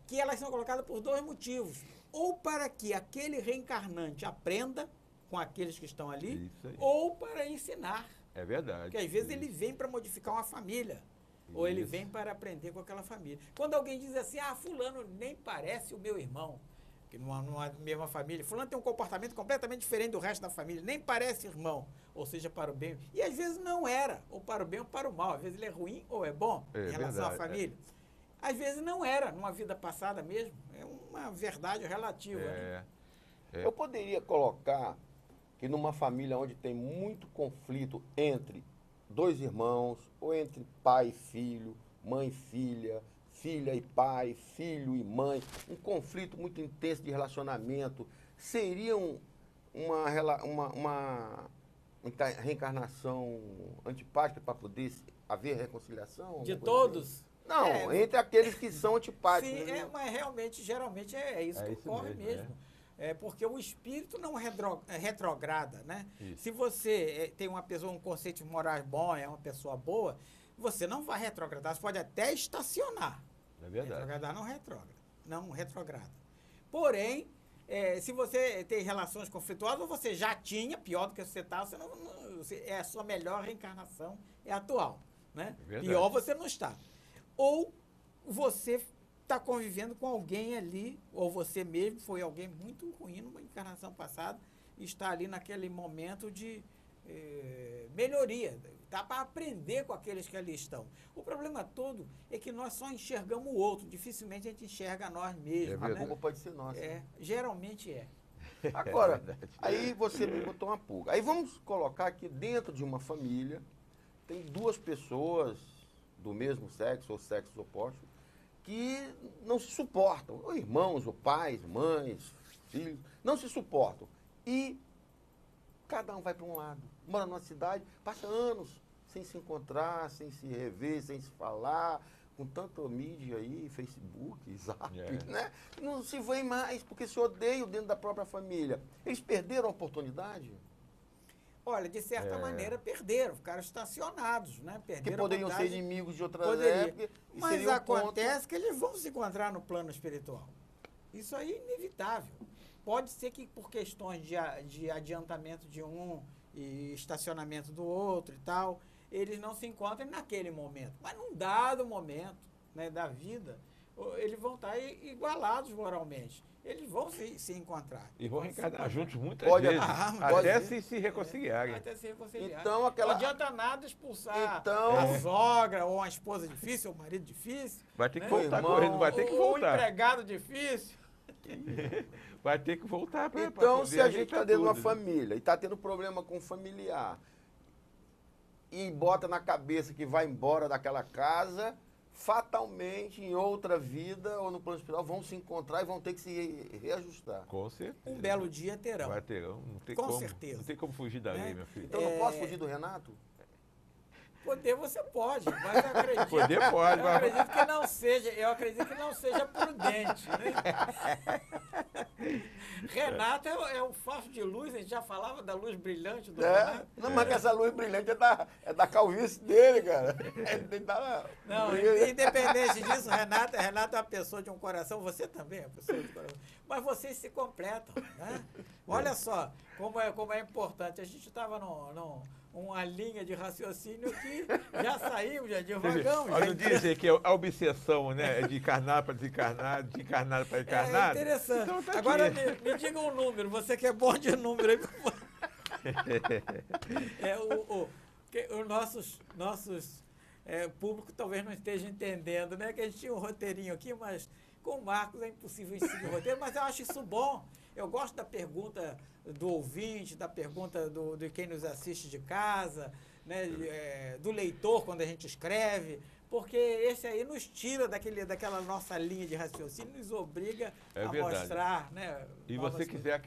que elas são colocadas por dois motivos. Ou para que aquele reencarnante aprenda com aqueles que estão ali, ou para ensinar. É verdade. Porque às vezes ele vem para modificar uma família. Ou ele vem para aprender com aquela família. Quando alguém diz assim, fulano nem parece o meu irmão, que numa mesma família, fulano tem um comportamento completamente diferente do resto da família, nem parece irmão, ou seja, para o bem. E às vezes não era, ou para o bem ou para o mal. Às vezes ele é ruim ou é bom em relação à família. Às vezes não era, numa vida passada mesmo. É uma verdade relativa. Né? Eu poderia colocar que numa família onde tem muito conflito entre dois irmãos, ou entre pai e filho, mãe e filha, filha e pai, filho e mãe, um conflito muito intenso de relacionamento, seria uma reencarnação antipática para poder haver reconciliação? De todos? Não, entre aqueles que são antipáticos. Sim, né? mas realmente, geralmente é isso que isso ocorre mesmo, mesmo. É porque o espírito não retrograda, né? Isso. Se você tem uma pessoa, um conceito de moral bom, é uma pessoa boa, você não vai retrogradar, você pode até estacionar. É verdade. Retrogradar não retrograda. Porém, se você tem relações conflituosas, ou você já tinha, pior do que você está, a sua melhor reencarnação é atual. Né? Pior você não está. Ou você está convivendo com alguém ali, ou você mesmo foi alguém muito ruim numa encarnação passada, e está ali naquele momento de melhoria. Dá para aprender com aqueles que ali estão. O problema todo é que nós só enxergamos o outro, dificilmente a gente enxerga nós mesmos. A culpa pode ser nossa. Geralmente é. Agora, aí você me botou uma pulga. Aí vamos colocar que dentro de uma família tem duas pessoas do mesmo sexo ou sexos opostos que não se suportam. Ou irmãos, ou pais, mães, filhos, não se suportam. E cada um vai para um lado. Mora numa cidade, passa anos sem se encontrar, sem se rever, sem se falar, com tanta mídia aí, Facebook, Zap, né? Não se vê mais, porque se odeiam dentro da própria família. Eles perderam a oportunidade? Olha, de certa maneira perderam, ficaram estacionados, né? Perderam que poderiam ser inimigos de outras épocas. Mas acontece que eles vão se encontrar no plano espiritual. Isso aí é inevitável. Pode ser que por questões de adiantamento de um e estacionamento do outro e tal, eles não se encontrem naquele momento. Mas num dado momento, né, da vida, eles vão estar igualados moralmente. Eles vão se encontrar. E vão reencarnar juntos muitas vezes, até se reconciliarem. Até se reconciliarem. Então, não adianta nada expulsar a sogra, ou uma esposa difícil, ou um marido difícil. Vai ter que voltar correndo, vai ter que voltar. Ou um empregado difícil. Vai ter que voltar para Então, se a gente está dentro de uma família e está tendo problema com o familiar e bota na cabeça que vai embora daquela casa, fatalmente, em outra vida ou no plano espiritual, vão se encontrar e vão ter que se reajustar. Com certeza. Um belo dia terão. Vai terão. Não tem com certeza. Não tem como fugir da lei, meu filho. Então, não posso fugir do Renato? Poder você pode, mas eu acredito. Poder pode, eu acredito que não seja prudente, né? Renato é um facho de luz, a gente já falava da luz brilhante do Renato. Não, mas que essa luz brilhante é da calvície dele, cara. Não, independente disso, Renato é uma pessoa de um coração, você também é uma pessoa de coração. Mas vocês se completam, né? Olha só como é importante. A gente estava numa linha de raciocínio que já saímos, já divagamos. Olha, não dizem que a obsessão, né, é de encarnar para desencarnar, de encarnar para encarnar. É interessante. Então, tá agora me diga um número, você que é bom de número aí. Os nossos público talvez não esteja entendendo, né? Que a gente tinha um roteirinho aqui, mas com o Marcos é impossível seguir o roteiro, mas eu acho isso bom. Eu gosto da pergunta do ouvinte, da pergunta de quem nos assiste de casa, né? Do leitor quando a gente escreve, porque esse aí nos tira daquela nossa linha de raciocínio, nos obriga a mostrar. Né, e você quiser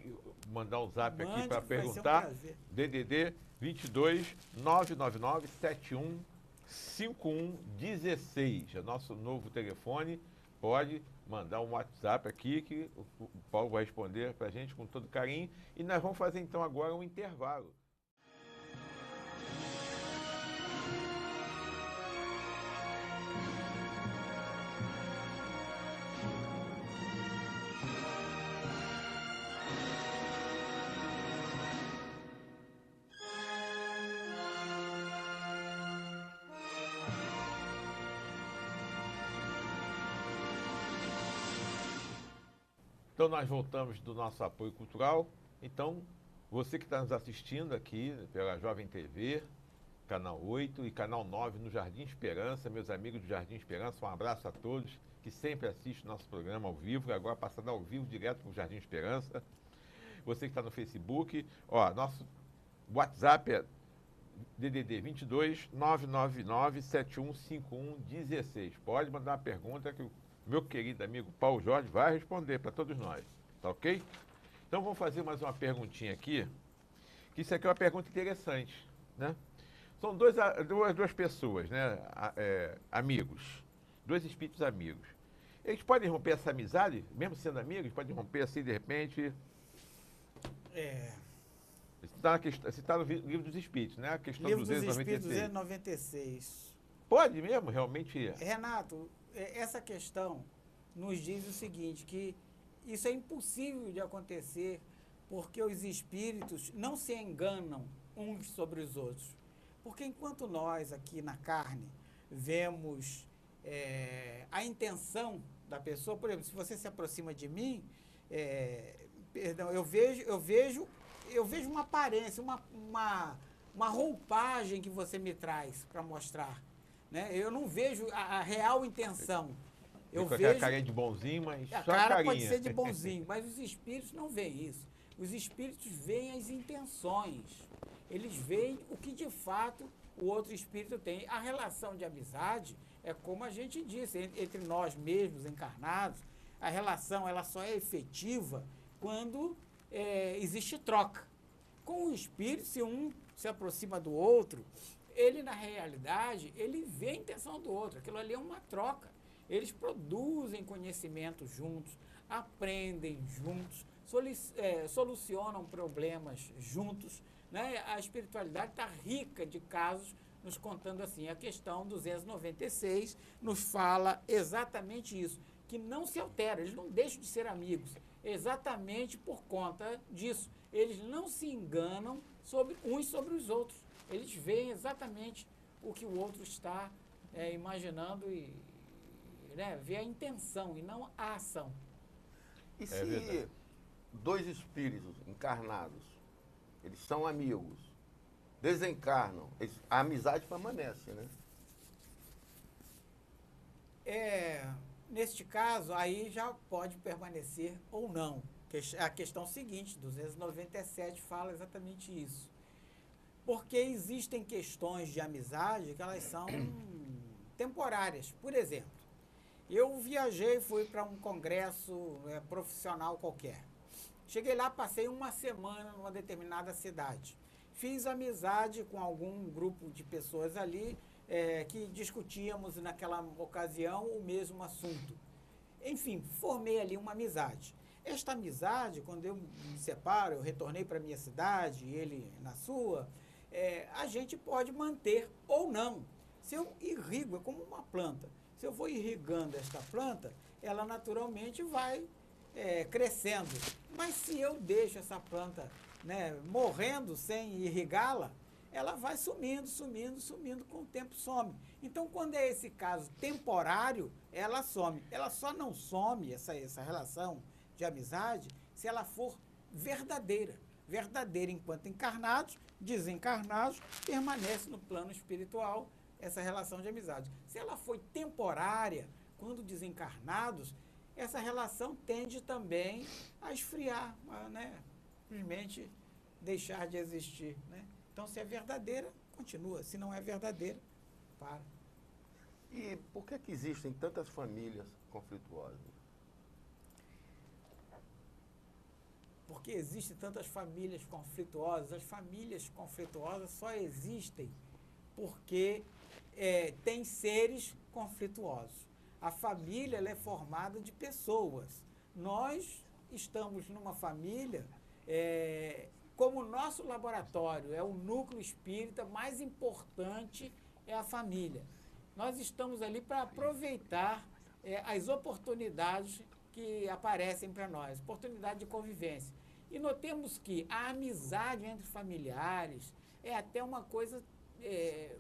mandar um zap aqui para perguntar, DDD 22 999 71 5116, é nosso novo telefone. Pode mandar um WhatsApp aqui que o Paulo vai responder para a gente com todo carinho. E nós vamos fazer então agora um intervalo. Então, nós voltamos do nosso apoio cultural. Então, você que está nos assistindo aqui pela Jovem TV, Canal 8 e Canal 9 no Jardim Esperança, meus amigos do Jardim Esperança, um abraço a todos que sempre assistem nosso programa ao vivo, e agora passando ao vivo direto para o Jardim Esperança. Você que está no Facebook, nosso WhatsApp é DDD 22 999 715116. Pode mandar uma pergunta que o meu querido amigo Paulo Jorge vai responder para todos nós, tá ok? Então vamos fazer mais uma perguntinha aqui, que isso aqui é uma pergunta interessante, né? São duas pessoas, né, amigos, dois espíritos amigos. Eles podem romper essa amizade, mesmo sendo amigos, podem romper assim, de repente... Você está no Livro dos Espíritos, né? A questão Livro dos 296. Espíritos 296. Pode mesmo, realmente... Renato, essa questão nos diz o seguinte, que isso é impossível de acontecer porque os espíritos não se enganam uns sobre os outros. Porque enquanto nós aqui na carne vemos a intenção da pessoa, por exemplo, se você se aproxima de mim, eu vejo uma aparência, uma roupagem que você me traz para mostrar. Né? Eu não vejo a real intenção. Eu vejo a carinha de bonzinho, mas a só cara a carinha. pode ser de bonzinho, mas os espíritos não veem isso. Os espíritos veem as intenções. Eles veem o que de fato o outro espírito tem. A relação de amizade é como a gente disse, entre nós mesmos encarnados, a relação ela só é efetiva quando existe troca. Com o espírito, se um se aproxima do outro, ele na realidade, ele vê a intenção do outro. Aquilo ali é uma troca. Eles produzem conhecimento juntos, aprendem juntos, solucionam problemas juntos. Né? A espiritualidade está rica de casos nos contando assim. A questão 296 nos fala exatamente isso, que não se altera, eles não deixam de ser amigos, exatamente por conta disso. Eles não se enganam uns sobre os outros. Eles veem exatamente o que o outro está imaginando e vê a intenção e não a ação. E se dois espíritos encarnados, eles são amigos, desencarnam, a amizade permanece, né? Neste caso, aí já pode permanecer ou não. A questão seguinte, 297, fala exatamente isso. Porque existem questões de amizade que elas são temporárias. Por exemplo, eu viajei, fui para um congresso profissional qualquer. Cheguei lá, passei uma semana numa determinada cidade. Fiz amizade com algum grupo de pessoas ali que discutíamos naquela ocasião o mesmo assunto. Enfim, formei ali uma amizade. Esta amizade, quando eu me separo, eu retornei para a minha cidade, ele na sua, a gente pode manter ou não. Se eu irrigo, é como uma planta. Se eu vou irrigando esta planta, ela naturalmente vai crescendo. Mas se eu deixo essa planta morrendo sem irrigá-la, ela vai sumindo, com o tempo some. Então, quando é esse caso temporário, ela some. Ela só não some, essa relação de amizade, se ela for verdadeira. Verdadeira enquanto encarnados, desencarnados, permanece no plano espiritual essa relação de amizade. Se ela foi temporária, quando desencarnados, essa relação tende também a esfriar, simplesmente deixar de existir. Né? Então, se é verdadeira, continua. Se não é verdadeira, para. E por que existem tantas famílias conflituosas? Porque existem tantas famílias conflituosas. As famílias conflituosas só existem porque tem seres conflituosos. A família ela é formada de pessoas. Nós estamos numa família, como o nosso laboratório é o núcleo espírita, mais importante é a família. Nós estamos ali para aproveitar as oportunidades que aparecem para nós, oportunidade de convivência. E notemos que a amizade entre familiares é até uma coisa,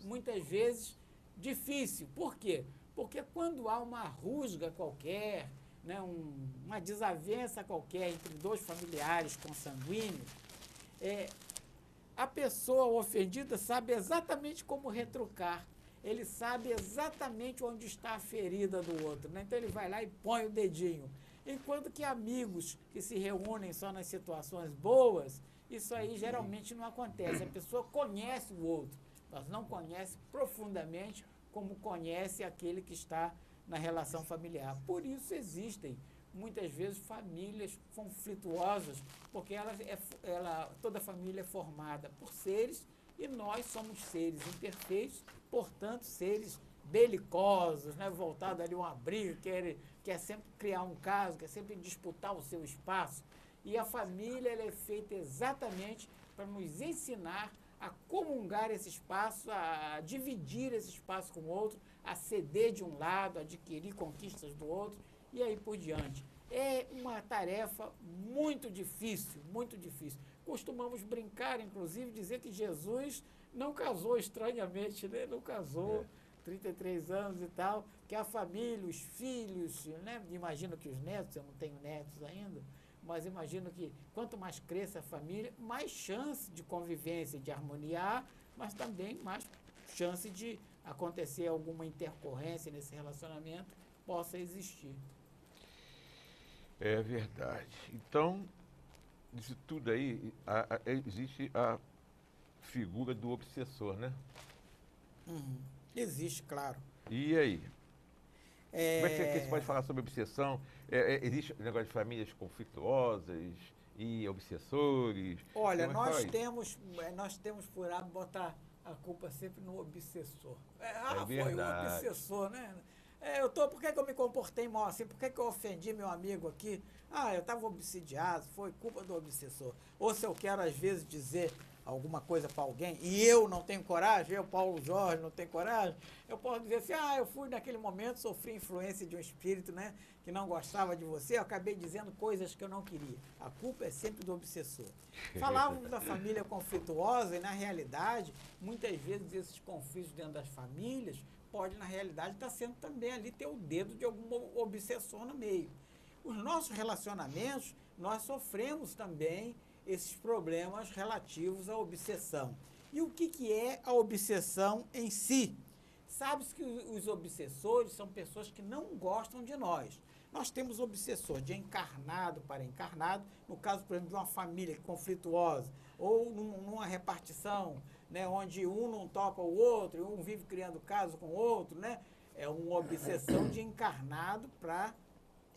muitas vezes, difícil. Por quê? Porque quando há uma rusga qualquer, uma desavença qualquer entre dois familiares consanguíneos, a pessoa ofendida sabe exatamente como retrucar. Ele sabe exatamente onde está a ferida do outro. Né? Então, ele vai lá e põe o dedinho. Enquanto que amigos que se reúnem só nas situações boas, isso aí geralmente não acontece. A pessoa conhece o outro, mas não conhece profundamente como conhece aquele que está na relação familiar. Por isso existem, muitas vezes, famílias conflituosas, porque toda família é formada por seres e nós somos seres imperfeitos, portanto, seres belicosos, né, voltados ali a uma briga, quer sempre criar um caso, quer sempre disputar o seu espaço. E a família ela é feita exatamente para nos ensinar a comungar esse espaço, a dividir esse espaço com o outro, a ceder de um lado, a adquirir conquistas do outro e aí por diante. É uma tarefa muito difícil, muito difícil. Costumamos brincar, inclusive, dizer que Jesus não casou estranhamente, né? Não casou, 33 anos e tal, que a família, os filhos, né? Imagino que os netos, eu não tenho netos ainda, mas imagino que quanto mais cresça a família, mais chance de convivência, de harmoniar, mas também mais chance de acontecer alguma intercorrência nesse relacionamento possa existir. É verdade. Então, isso tudo aí, existe a figura do obsessor, né? Existe, claro. E aí? Como é que você pode falar sobre obsessão? Existe um negócio de famílias conflituosas e obsessores? Olha, nós temos por hábito botar a culpa sempre no obsessor. Foi o obsessor, né? Por que eu me comportei mal assim? Por que eu ofendi meu amigo aqui? Eu estava obsidiado, foi culpa do obsessor. Ou se eu quero, às vezes, dizer alguma coisa para alguém, e eu não tenho coragem, eu, Paulo Jorge, não tenho coragem, eu posso dizer assim, eu fui naquele momento, sofri influência de um espírito, né, que não gostava de você, eu acabei dizendo coisas que eu não queria. A culpa é sempre do obsessor. Falávamos da família conflituosa, e na realidade, muitas vezes esses conflitos dentro das famílias pode, na realidade, estar sendo também ali ter o dedo de algum obsessor no meio. Os nossos relacionamentos, nós sofremos também esses problemas relativos à obsessão. E o que é a obsessão em si? Sabe-se que os obsessores são pessoas que não gostam de nós. Nós temos obsessor de encarnado para encarnado, no caso, por exemplo, de uma família conflituosa, ou numa repartição, né, onde um não topa o outro, um vive criando caso com o outro, né? É uma obsessão de encarnado para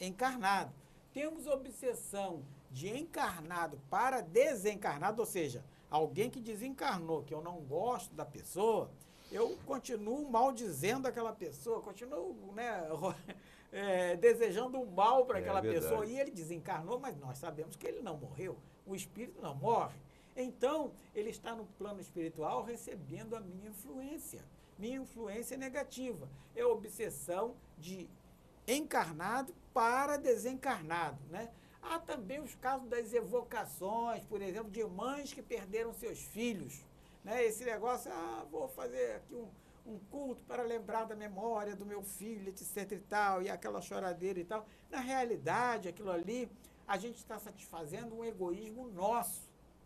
encarnado. Temos obsessão de encarnado para desencarnado, ou seja, alguém que desencarnou, que eu não gosto da pessoa, eu continuo maldizendo aquela pessoa, continuo, né, desejando o mal para aquela pessoa, e ele desencarnou, mas nós sabemos que ele não morreu, o espírito não morre. Então, ele está no plano espiritual recebendo a minha influência negativa. É a obsessão de encarnado para desencarnado, né? Há também os casos das evocações, por exemplo, de mães que perderam seus filhos, né? Esse negócio, vou fazer aqui um culto para lembrar da memória do meu filho, etc e tal, e aquela choradeira e tal. Na realidade, aquilo ali, a gente está satisfazendo um egoísmo nosso,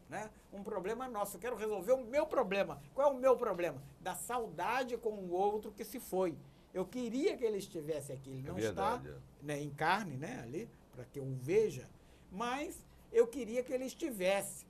né? Um problema nosso. Eu quero resolver o meu problema. Qual é o meu problema? Da saudade com o outro que se foi. Eu queria que ele estivesse aqui, ele não está, né, em carne, né, ali, para que eu o veja, mas eu queria que ele estivesse.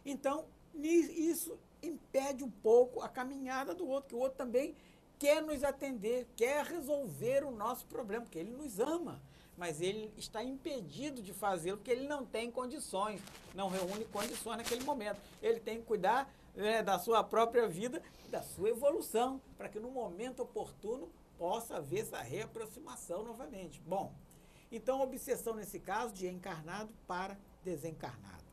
Então, isso impede um pouco a caminhada do outro, que o outro também quer nos atender, quer resolver o nosso problema, porque ele nos ama, mas ele está impedido de fazê-lo, porque ele não tem condições, não reúne condições naquele momento. Ele tem que cuidar, né, da sua própria vida, da sua evolução, para que no momento oportuno possa haver essa reaproximação novamente. Bom, então a obsessão nesse caso de encarnado para desencarnado.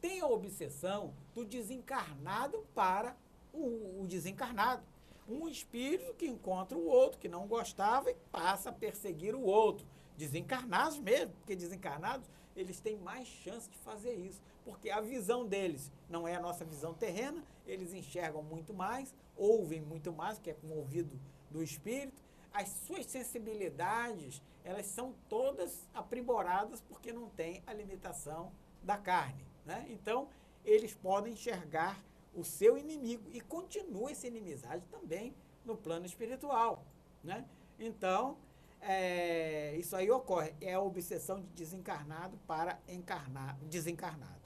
Tem a obsessão do desencarnado para o desencarnado. Um espírito que encontra o outro, que não gostava e passa a perseguir o outro. Desencarnados mesmo, porque desencarnados, eles têm mais chance de fazer isso, porque a visão deles não é a nossa visão terrena, eles enxergam muito mais, ouvem muito mais, que é com o ouvido do espírito, as suas sensibilidades, elas são todas aprimoradas porque não tem a limitação da carne, né? Então, eles podem enxergar o seu inimigo e continua essa inimizade também no plano espiritual, né? Então, isso aí ocorre, é a obsessão de desencarnado para desencarnado.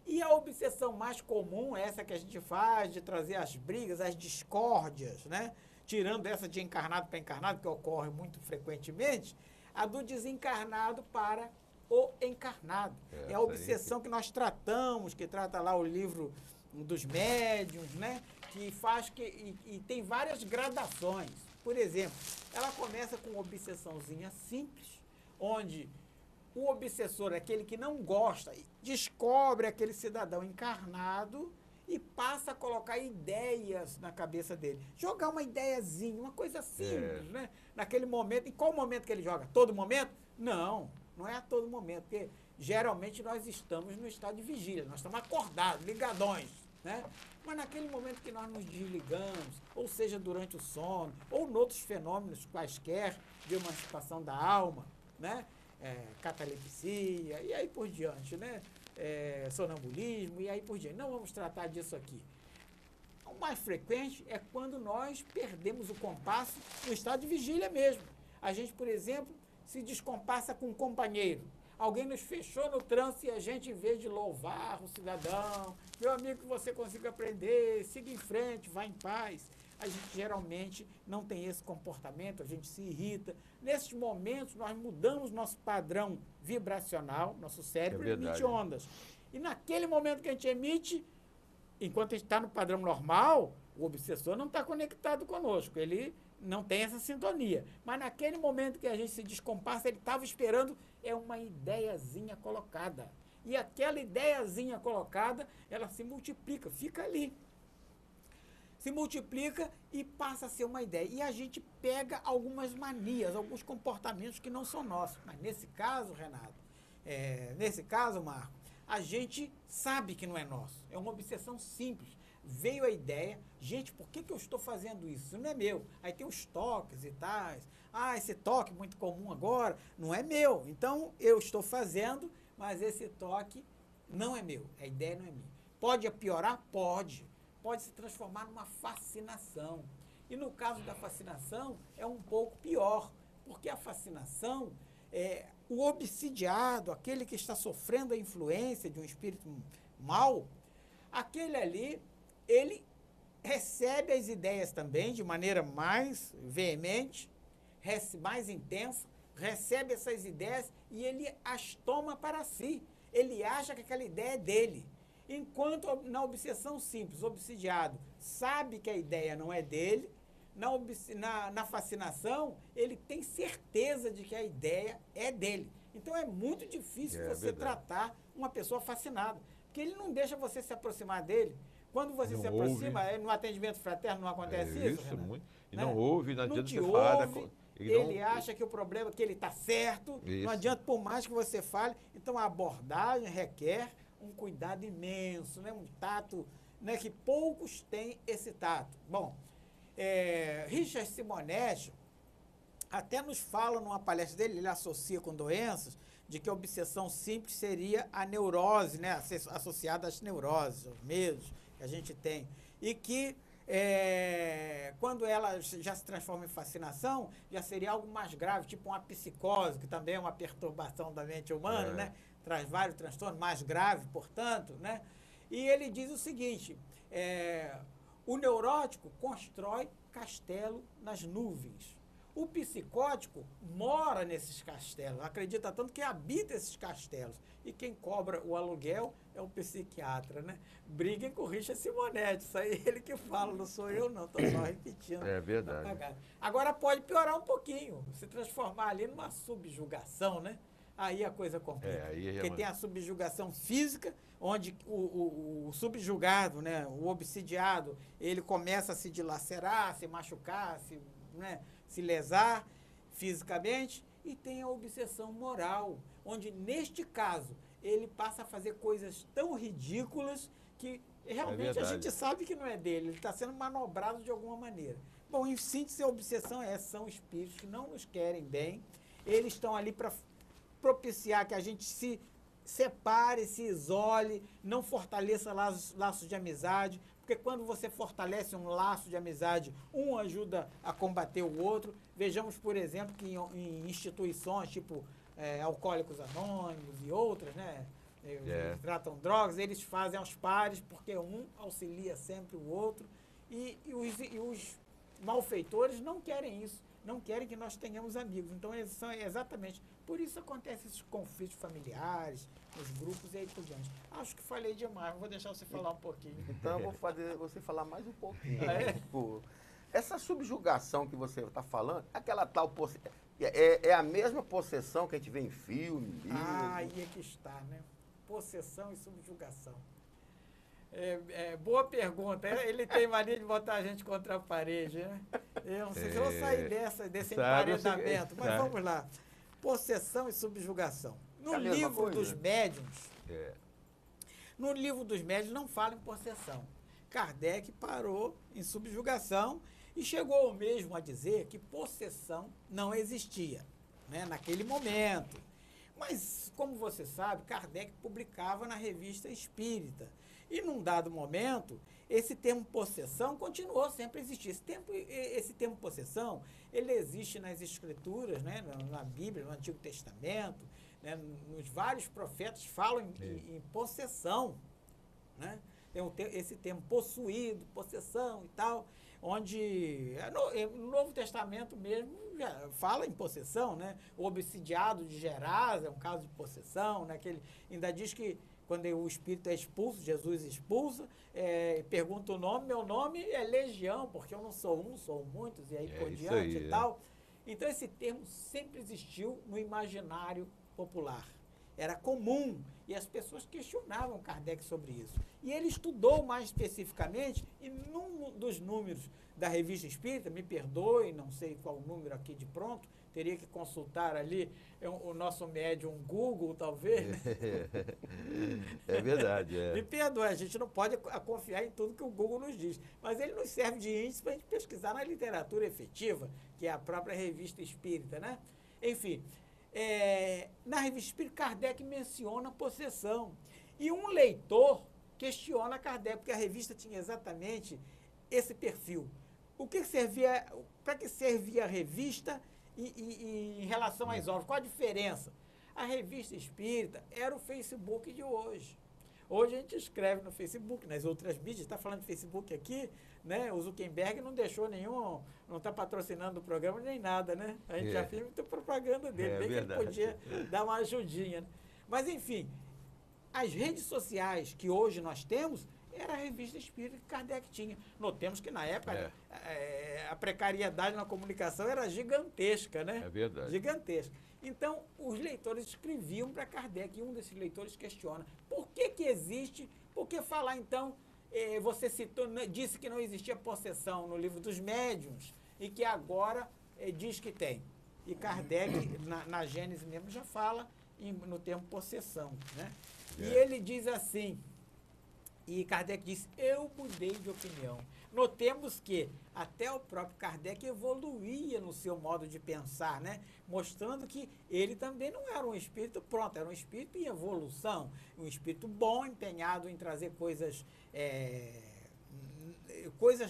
E a obsessão mais comum, essa que a gente faz, de trazer as brigas, as discórdias, né? Tirando essa de encarnado para encarnado, que ocorre muito frequentemente, a do desencarnado para o encarnado. É a obsessão que nós tratamos, que trata lá o livro dos médiuns, né? Que faz e tem várias gradações. Por exemplo, ela começa com uma obsessãozinha simples, onde o obsessor, aquele que não gosta, descobre aquele cidadão encarnado e passa a colocar ideias na cabeça dele. Jogar uma ideiazinha, uma coisa simples, né? Naquele momento, em qual momento que ele joga? Todo momento? Não, não é a todo momento, porque geralmente nós estamos no estado de vigília, nós estamos acordados, ligadões, né? Mas naquele momento que nós nos desligamos, ou seja, durante o sono, ou noutros fenômenos quaisquer de emancipação da alma, né? Catalepsia, e aí por diante, né? Sonambulismo, e aí por diante. Não vamos tratar disso aqui. O mais frequente é quando nós perdemos o compasso no estado de vigília mesmo. A gente, por exemplo, se descompassa com um companheiro. Alguém nos fechou no trânsito e a gente, em vez de louvar o cidadão, meu amigo, que você consiga aprender, siga em frente, vá em paz. A gente geralmente não tem esse comportamento, a gente se irrita. Nesses momentos, nós mudamos nosso padrão vibracional, nosso cérebro emite ondas. E naquele momento que a gente emite, enquanto a gente está no padrão normal, o obsessor não está conectado conosco, ele não tem essa sintonia. Mas naquele momento que a gente se descompassa, ele estava esperando uma ideiazinha colocada. E aquela ideiazinha colocada, ela se multiplica, fica ali. Se multiplica e passa a ser uma ideia. E a gente pega algumas manias, alguns comportamentos que não são nossos. Mas nesse caso, Renato, Marco, a gente sabe que não é nosso. É uma obsessão simples. Veio a ideia, gente, por que eu estou fazendo isso? Isso não é meu. Aí tem os toques e tais. Esse toque muito comum agora não é meu. Então, eu estou fazendo, mas esse toque não é meu. A ideia não é minha. Pode piorar? Pode. Pode se transformar numa fascinação. E no caso da fascinação, é um pouco pior, porque a fascinação, o obsidiado, aquele que está sofrendo a influência de um espírito mau, aquele ali, ele recebe as ideias também de maneira mais veemente, mais intensa, recebe essas ideias e ele as toma para si. Ele acha que aquela ideia é dele. Enquanto na obsessão simples, o obsidiado sabe que a ideia não é dele, na fascinação, ele tem certeza de que a ideia é dele. Então é muito difícil você tratar uma pessoa fascinada, porque ele não deixa você se aproximar dele. Quando você não se aproxima, no atendimento fraterno não acontece isso? Isso, muito. E né? não ouve, não adianta te você falar. Ele acha que o problema é que ele está certo, não adianta por mais que você fale. Então a abordagem requer um cuidado imenso, né? Um tato, né? Que poucos têm esse tato. Bom, Richard Simonetti até nos fala numa palestra dele, ele associa com doenças, de que a obsessão simples seria a neurose, né? Associada às neuroses, aos medos que a gente tem. E que quando ela já se transforma em fascinação, já seria algo mais grave, tipo uma psicose, que também é uma perturbação da mente humana, né? Traz vários transtornos, mais grave, portanto, né? E ele diz o seguinte, o neurótico constrói castelo nas nuvens. O psicótico mora nesses castelos, acredita tanto que habita esses castelos. E quem cobra o aluguel é o psiquiatra, né? Briguem com o Richard Simonetti, isso aí é ele que fala, não sou eu não, estou só repetindo. É verdade. Agora pode piorar um pouquinho, se transformar ali numa subjugação, né? Aí a coisa complica. Porque tem a subjugação física, onde o subjugado, né, o obsidiado, ele começa a se dilacerar, se machucar, se lesar fisicamente, e tem a obsessão moral, onde neste caso ele passa a fazer coisas tão ridículas que realmente a gente sabe que não é dele, ele está sendo manobrado de alguma maneira. Bom, em síntese, a obsessão são espíritos que não nos querem bem, eles estão ali para propiciar que a gente se separe, se isole, não fortaleça laços de amizade, porque quando você fortalece um laço de amizade, um ajuda a combater o outro. Vejamos, por exemplo, que em instituições tipo Alcoólicos Anônimos e outras, né, que tratam drogas, eles fazem aos pares, porque um auxilia sempre o outro, e os malfeitores não querem isso, não querem que nós tenhamos amigos. Então, exatamente por isso acontecem esses conflitos familiares, nos grupos e aí por diante. Acho que falei demais, vou deixar você falar um pouquinho. Então eu vou fazer você falar mais um pouquinho. Essa subjugação que você está falando, aquela tal é a mesma possessão que a gente vê em filme, livro. Aí é que está, né? Possessão e subjugação. Boa pergunta. Ele tem mania de botar a gente contra a parede, né? Eu não sei se eu vou sair desse emparedamento, mas vamos lá. Possessão e subjugação. No livro dos médiuns, no livro dos médiuns não fala em possessão. Kardec parou em subjugação e chegou mesmo a dizer que possessão não existia, né, naquele momento. Mas, como você sabe, Kardec publicava na Revista Espírita. E, num dado momento, esse termo possessão continuou sempre a existir. Esse termo possessão, ele existe nas Escrituras, né, na Bíblia, no Antigo Testamento, né, nos vários profetas falam em possessão, né? Tem esse termo possuído, possessão e tal, onde no Novo Testamento mesmo já fala em possessão, né? O obsidiado de Gerasa é um caso de possessão, né? Que ele ainda diz que quando o espírito é expulso, Jesus expulsa, pergunta o nome, meu nome é Legião, porque eu não sou um, sou muitos, e aí por diante e tal. Então esse termo sempre existiu no imaginário popular. Era comum, e as pessoas questionavam Kardec sobre isso. E ele estudou mais especificamente, e num dos números da Revista Espírita, me perdoe, não sei qual o número aqui de pronto, teria que consultar ali o nosso médium Google, talvez. Né? É verdade. Me perdoe, a gente não pode confiar em tudo que o Google nos diz, mas ele nos serve de índice para a gente pesquisar na literatura efetiva, que é a própria Revista Espírita, né? Enfim, na Revista Espírita, Kardec menciona possessão. E um leitor questiona Kardec, porque a revista tinha exatamente esse perfil. Para que servia a revista em relação às obras? Qual a diferença? A Revista Espírita era o Facebook de hoje. Hoje a gente escreve no Facebook, nas outras mídias, está falando de Facebook aqui, né? O Zuckerberg não deixou nenhum, não está patrocinando o programa nem nada, né? A gente já fez muita propaganda dele, bem verdade. Que ele podia dar uma ajudinha. Né? Mas, enfim, as redes sociais que hoje nós temos, era a Revista Espírita que Kardec tinha. Notemos que, na época, a precariedade na comunicação era gigantesca, né? É verdade. Gigantesca. Então, os leitores escreviam para Kardec, e um desses leitores questiona, por que existe, por que falar, então, você disse que não existia possessão no livro dos médiuns, e que agora diz que tem. E Kardec, na Gênese mesmo, já fala no termo possessão, né? E ele diz assim, e Kardec diz, eu mudei de opinião. Notemos que até o próprio Kardec evoluía no seu modo de pensar, né? Mostrando que ele também não era um espírito pronto, era um espírito em evolução, um espírito bom, empenhado em trazer coisas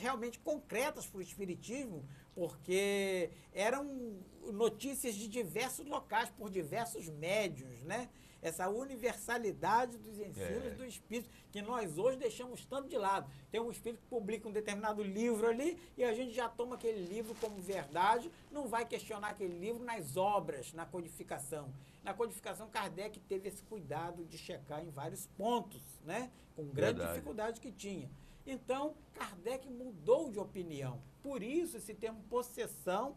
realmente concretas para o espiritismo, porque eram notícias de diversos locais, por diversos médiuns, né? Essa universalidade dos ensinos do espírito, que nós hoje deixamos tanto de lado. Tem um espírito que publica um determinado livro ali, e a gente já toma aquele livro como verdade, não vai questionar aquele livro nas obras, na codificação. Na codificação, Kardec teve esse cuidado de checar em vários pontos, né? Com grande dificuldade que tinha. Então, Kardec mudou de opinião. Por isso, esse termo possessão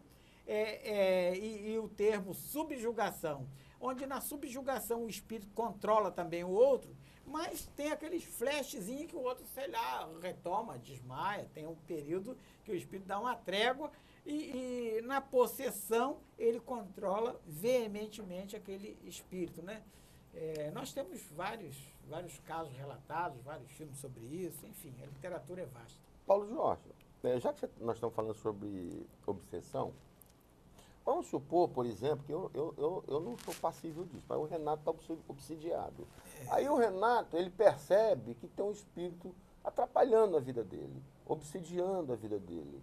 e o termo subjugação, onde na subjugação o espírito controla também o outro, mas tem aqueles flashzinhos que o outro, sei lá, retoma, desmaia, tem um período que o espírito dá uma trégua, e na possessão ele controla veementemente aquele espírito, né? Nós temos vários casos relatados, vários filmes sobre isso, enfim, a literatura é vasta. Paulo Jorge, já que nós estamos falando sobre obsessão, vamos supor, por exemplo, que eu não sou passível disso, mas o Renato está obsidiado. Aí o Renato, ele percebe que tem um espírito atrapalhando a vida dele, obsidiando a vida dele,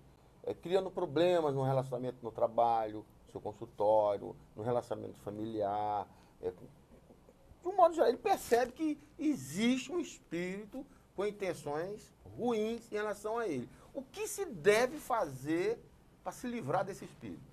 criando problemas no relacionamento no trabalho, no seu consultório, no relacionamento familiar. De um modo geral, ele percebe que existe um espírito com intenções ruins em relação a ele. O que se deve fazer para se livrar desse espírito?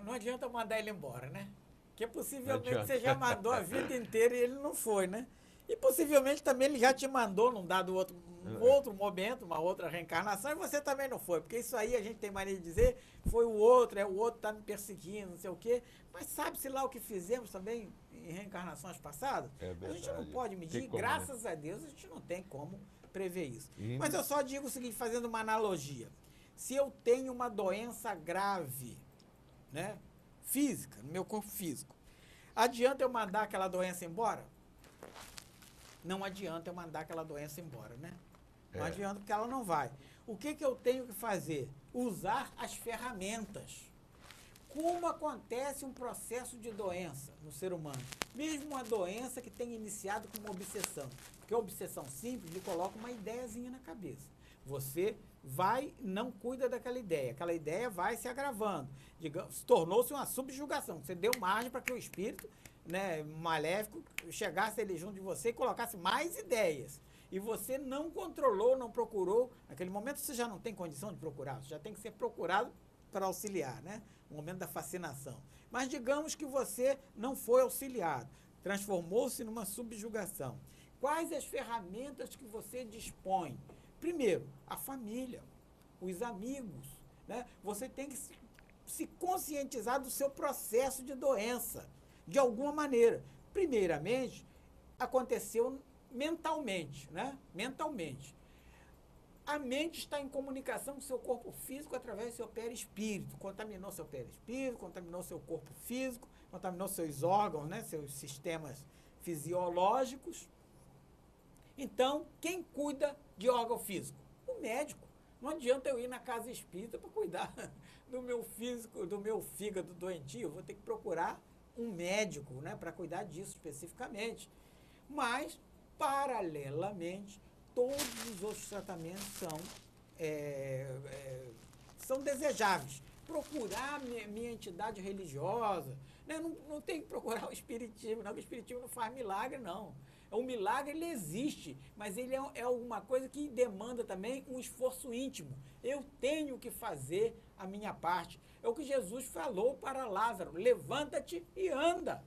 Não adianta mandar ele embora, né? Porque possivelmente você já mandou a vida inteira e ele não foi, né? E possivelmente também ele já te mandou num dado outro momento, uma outra reencarnação, e você também não foi. Porque isso aí a gente tem mania de dizer, foi o outro está me perseguindo, não sei o quê. Mas sabe-se lá o que fizemos também em reencarnações passadas? É verdade. A gente não pode medir, Como, graças né? a Deus a gente não tem como prever isso. E... Mas eu só digo o seguinte, fazendo uma analogia. Se eu tenho uma doença grave, né, física, no meu corpo físico, adianta eu mandar aquela doença embora? Não adianta eu mandar aquela doença embora, né? Não adianta, porque ela não vai. O que eu tenho que fazer? Usar as ferramentas. Como acontece um processo de doença no ser humano? Mesmo uma doença que tenha iniciado com uma obsessão. Porque a obsessão simples lhe coloca uma ideiazinha na cabeça. Você vai, não cuida daquela ideia. Aquela ideia vai se agravando. Digamos, tornou-se uma subjugação. Você deu margem para que o espírito, né, maléfico chegasse ali junto de você e colocasse mais ideias. E você não controlou, não procurou. Naquele momento você já não tem condição de procurar. Você já tem que ser procurado para auxiliar, né? O momento da fascinação. Mas digamos que você não foi auxiliado. Transformou-se numa subjugação. Quais as ferramentas que você dispõe? Primeiro, a família, os amigos, né? Você tem que se conscientizar do seu processo de doença, de alguma maneira. Primeiramente, aconteceu mentalmente, né? Mentalmente. A mente está em comunicação com o seu corpo físico através do seu perispírito. Contaminou seu perispírito, contaminou seu corpo físico, contaminou seus órgãos, né? Seus sistemas fisiológicos. Então, quem cuida de órgão físico? O médico. Não adianta eu ir na casa espírita para cuidar do meu físico, do meu fígado doentio. Eu vou ter que procurar um médico, né, para cuidar disso especificamente. Mas, paralelamente, todos os outros tratamentos são desejáveis. Procurar minha entidade religiosa, né? Não tem que procurar o espiritismo, não, porque o espiritismo não faz milagre, não. O milagre, ele existe, mas ele é alguma coisa que demanda também um esforço íntimo. Eu tenho que fazer a minha parte. É o que Jesus falou para Lázaro, levanta-te e anda.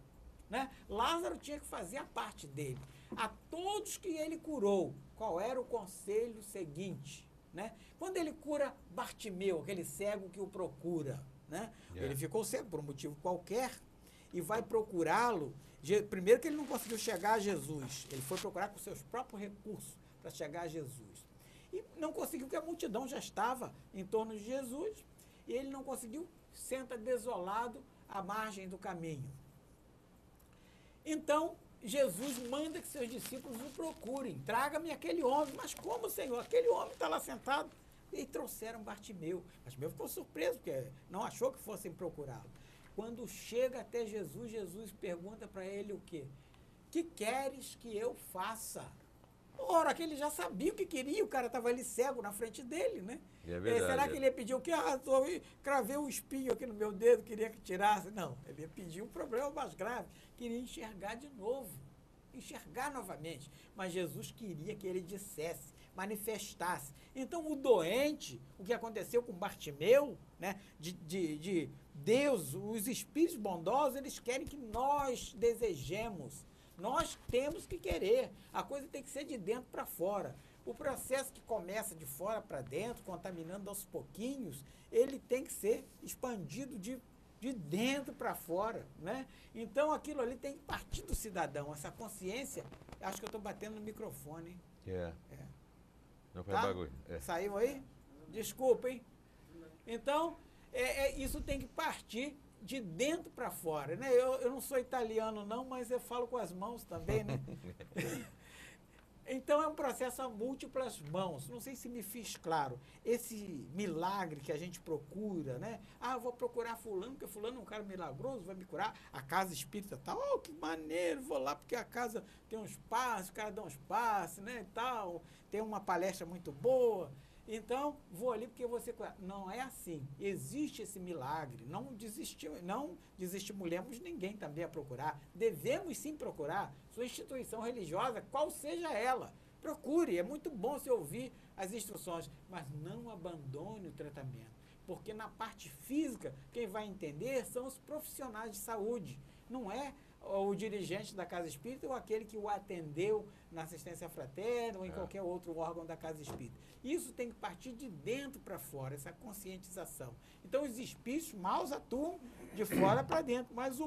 Né? Lázaro tinha que fazer a parte dele. A todos que ele curou, qual era o conselho seguinte? Né? Quando ele cura Bartimeu, aquele cego que o procura, né? Ele ficou cego por um motivo qualquer e vai procurá-lo. Primeiro que ele não conseguiu chegar a Jesus, ele foi procurar com seus próprios recursos para chegar a Jesus. E não conseguiu, porque a multidão já estava em torno de Jesus, e ele não conseguiu, senta desolado à margem do caminho. Então, Jesus manda que seus discípulos o procurem, traga-me aquele homem. Mas como, Senhor? Aquele homem está lá sentado. E trouxeram Bartimeu. Bartimeu ficou surpreso, porque não achou que fossem procurá-lo. Quando chega até Jesus, Jesus pergunta para ele o quê? Que queres que eu faça? Ora, que ele já sabia o que queria, o cara estava ali cego na frente dele, né? É verdade, será que ele ia pedir o quê? Cravei um espinho aqui no meu dedo, queria que tirasse. Não, ele ia pedir um problema mais grave, queria enxergar de novo, enxergar novamente. Mas Jesus queria que ele dissesse, manifestasse. Então, o doente, o que aconteceu com Bartimeu, né, de Deus, os espíritos bondosos, eles querem que nós desejemos. Nós temos que querer. A coisa tem que ser de dentro para fora. O processo que começa de fora para dentro, contaminando aos pouquinhos, ele tem que ser expandido de dentro para fora, né? Então, aquilo ali tem que partir do cidadão. Essa consciência, acho que eu estou batendo no microfone, hein? Não foi Tá? bagulho. Saiu aí? Desculpa, hein? Então, isso tem que partir de dentro para fora, né? Eu não sou italiano não, mas eu falo com as mãos também, né? Então é um processo a múltiplas mãos. Não sei se me fiz claro. Esse milagre que a gente procura, né? Ah, eu vou procurar fulano, porque fulano é um cara milagroso, vai me curar. A casa espírita tal, oh, que maneiro, vou lá porque a casa tem um espaço, o cara dá um espaço, né, e tal. Tem uma palestra muito boa. Então, vou ali porque você... Não é assim. Existe esse milagre. Não desestimulemos ninguém também a procurar. Devemos sim procurar sua instituição religiosa, qual seja ela. Procure. É muito bom você ouvir as instruções, mas não abandone o tratamento. Porque na parte física, quem vai entender são os profissionais de saúde. Não é o dirigente da Casa Espírita ou aquele que o atendeu na assistência fraterna ou em qualquer outro órgão da Casa Espírita. Isso tem que partir de dentro para fora, essa conscientização. Então, os espíritos maus atuam de fora para dentro, mas